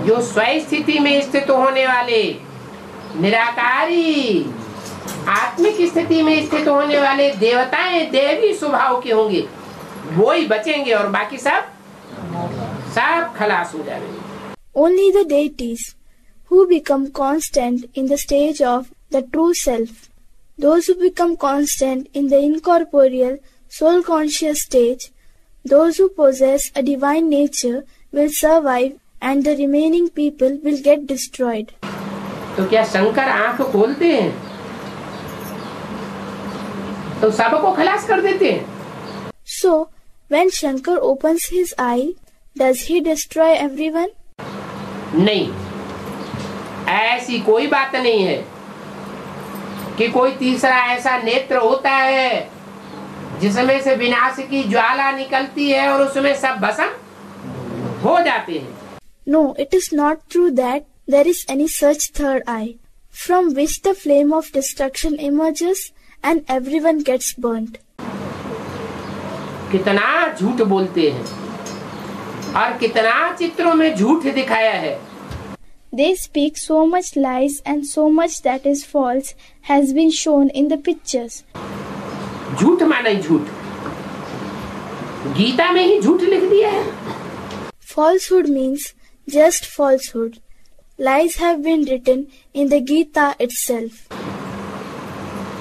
Speaker 1: जो स्वस्थिति में स्थित होने वाले, निराकारी आत्मिक स्थिति में स्थित होने वाले देवताएं देवी स्वभाव के होंगे, वो ही बचेंगे और बाकी सब खलास हो जाएंगे.
Speaker 2: Only the deities who become constant in the stage of the true self, those who become constant in the incorporeal soul conscious stage, those who possess a divine nature will survive and the remaining people will get destroyed.
Speaker 1: तो क्या शंकर आंख खोलते हैं तो सबको खलास कर देते हैं?
Speaker 2: So, when Shankar opens his eye, does he destroy everyone?
Speaker 1: नहीं, ऐसी कोई बात नहीं है कि कोई तीसरा ऐसा नेत्र होता है जिसमें से विनाश की ज्वाला निकलती है और उसमें सब भस्म हो जाते हैं.
Speaker 2: No, it is not true that there is any such third eye, from which the flame of destruction emerges and everyone gets burnt.
Speaker 1: कितना झूठ बोलते हैं और कितना चित्रों में झूठ दिखाया है.
Speaker 2: They speak so much lies and so much that is false has been shown in the pictures.
Speaker 1: झूठ माने झूठ, गीता में ही झूठ लिख दिया है.
Speaker 2: Falsehood means just falsehood. Lies have been written in the Gita itself.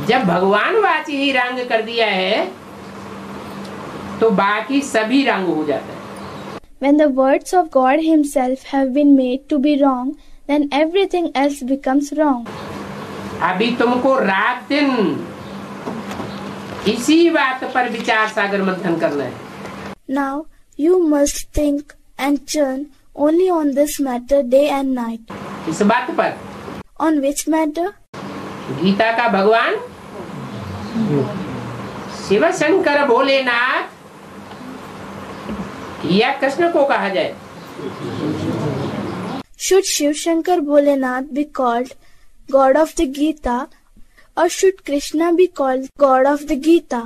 Speaker 1: जब भगवान वाची ही रंग कर दिया है तो बाकी सभी रंग हो जाता है।
Speaker 2: When the words of God Himself have been made to be wrong, then everything else becomes wrong.
Speaker 1: अभी तुमको रात दिन इसी बात पर विचार सागर मंथन करना है।
Speaker 2: Now you must think and churn only on this matter day and night.
Speaker 1: इस बात पर।
Speaker 2: On which matter?
Speaker 1: गीता का भगवान शिव शंकर भोलेनाथ या कृष्ण को कहा जाए?
Speaker 2: Should Shiv Shankar Bholenath be called God of the Gita, or should Krishna be called God of the Gita?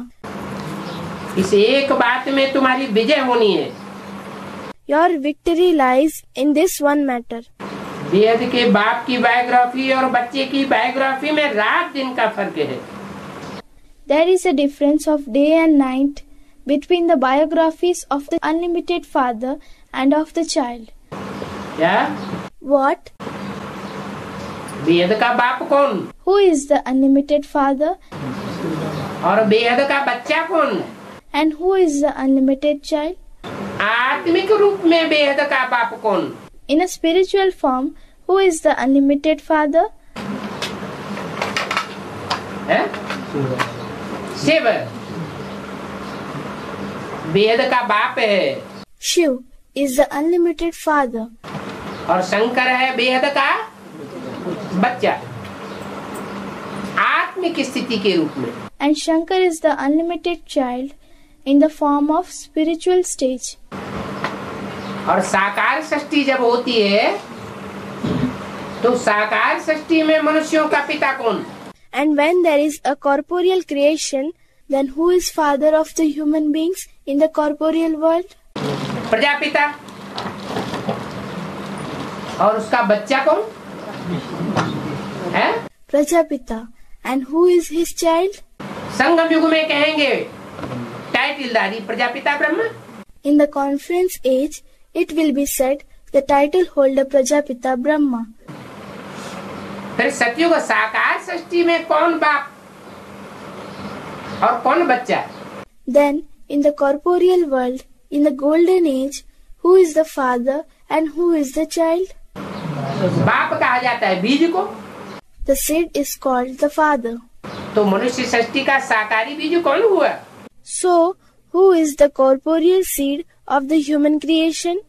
Speaker 1: इस एक बात में तुम्हारी विजय होनी है।
Speaker 2: Your victory lies in this one matter.
Speaker 1: वेद के बाप की बायोग्राफी और बच्चे की बायोग्राफी में रात दिन का फर्क है।
Speaker 2: There is a difference of day and night between the biographies of the unlimited father and of the child.
Speaker 1: क्या?
Speaker 2: What?
Speaker 1: वेद का बाप कौन?
Speaker 2: Who is the unlimited father?
Speaker 1: और वेद का बच्चा कौन?
Speaker 2: And who is the unlimited child?
Speaker 1: आत्मिक रूप में वेद का बाप कौन?
Speaker 2: In a spiritual form, who is the unlimited father?
Speaker 1: है? शिव वेद का बाप है।
Speaker 2: Shiv is the unlimited father.
Speaker 1: और शंकर है वेद का बच्चा आत्मिक स्थिति के रूप में।
Speaker 2: And Shankar is the unlimited child in the form of spiritual stage.
Speaker 1: और साकार सृष्टि जब होती है तो साकार सृष्टि में मनुष्यों का पिता कौन?
Speaker 2: And when there is a corporeal creation, then who is father of the human beings in the corporeal world?
Speaker 1: Prajapita. और उसका बच्चा कौन है?
Speaker 2: Prajapita. And who is his child?
Speaker 1: संगम युग में कहेंगे टाइटलधारी Prajapita Brahma.
Speaker 2: In the conference age, it will be said the title holder Prajapita Brahma.
Speaker 1: फिर सतयुग साकार सृष्टि में कौन बाप और कौन बच्चा?
Speaker 2: Then, in the corporeal world, in the golden age, who is the father and who is the child?
Speaker 1: बाप कहा जाता है बीज को।
Speaker 2: The seed is called the father.
Speaker 1: तो मनुष्य सृष्टि का साकारी बीज कौन हुआ?
Speaker 2: So, who is the corporeal seed of the human creation?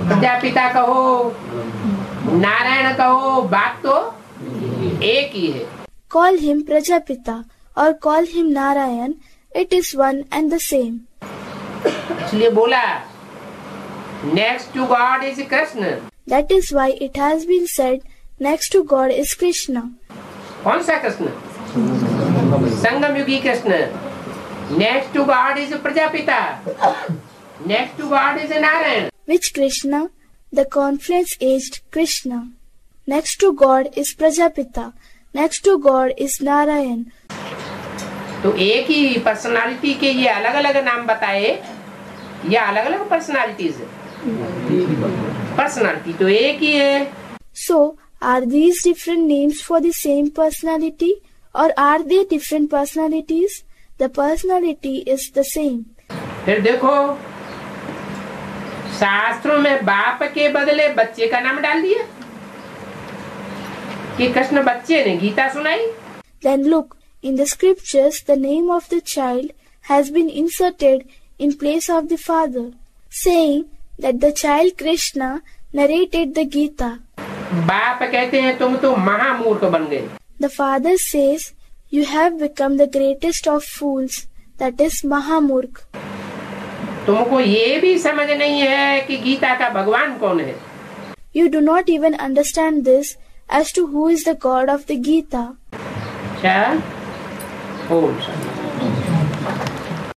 Speaker 1: Prajapita कहो नारायण कहो बात तो एक ही है।
Speaker 2: Call him Prajapita or call him Narayan, it is one and the same.
Speaker 1: इसलिए बोला next to God is Krishna.
Speaker 2: That is why it has been said next to God is Krishna.
Speaker 1: कौन सा कृष्ण? संगम युगी Krishna. Next to god is Prajapita. Next to god is Narayan.
Speaker 2: Which Krishna? The confluence aged Krishna. Next to God is Prajapita. Next to God is Narayan.
Speaker 1: तो एक ही personality के ये अलग अलग नाम बताए या अलग अलग पर्सनालिटीज? पर्सनालिटी तो एक ही है।
Speaker 2: So, are these different names for the same personality or are they different personalities? The personality is the same.
Speaker 1: फिर देखो शास्त्रों में बाप के बदले बच्चे का नाम डाल दिया कि कृष्ण बच्चे ने गीता सुनाई।
Speaker 2: Then look, in the scriptures the name of the child has been inserted in place of the father, saying that the child Krishna narrated the Gita.
Speaker 1: बाप कहते हैं तुम तो महामूर्ख बन गए।
Speaker 2: The father says, you have become the greatest of fools, that is Mahamurk.
Speaker 1: तुमको ये भी समझ नहीं है कि गीता का भगवान कौन है।
Speaker 2: You do not even understand this as to who is the God of the Gita.
Speaker 1: क्या? ओम शांति।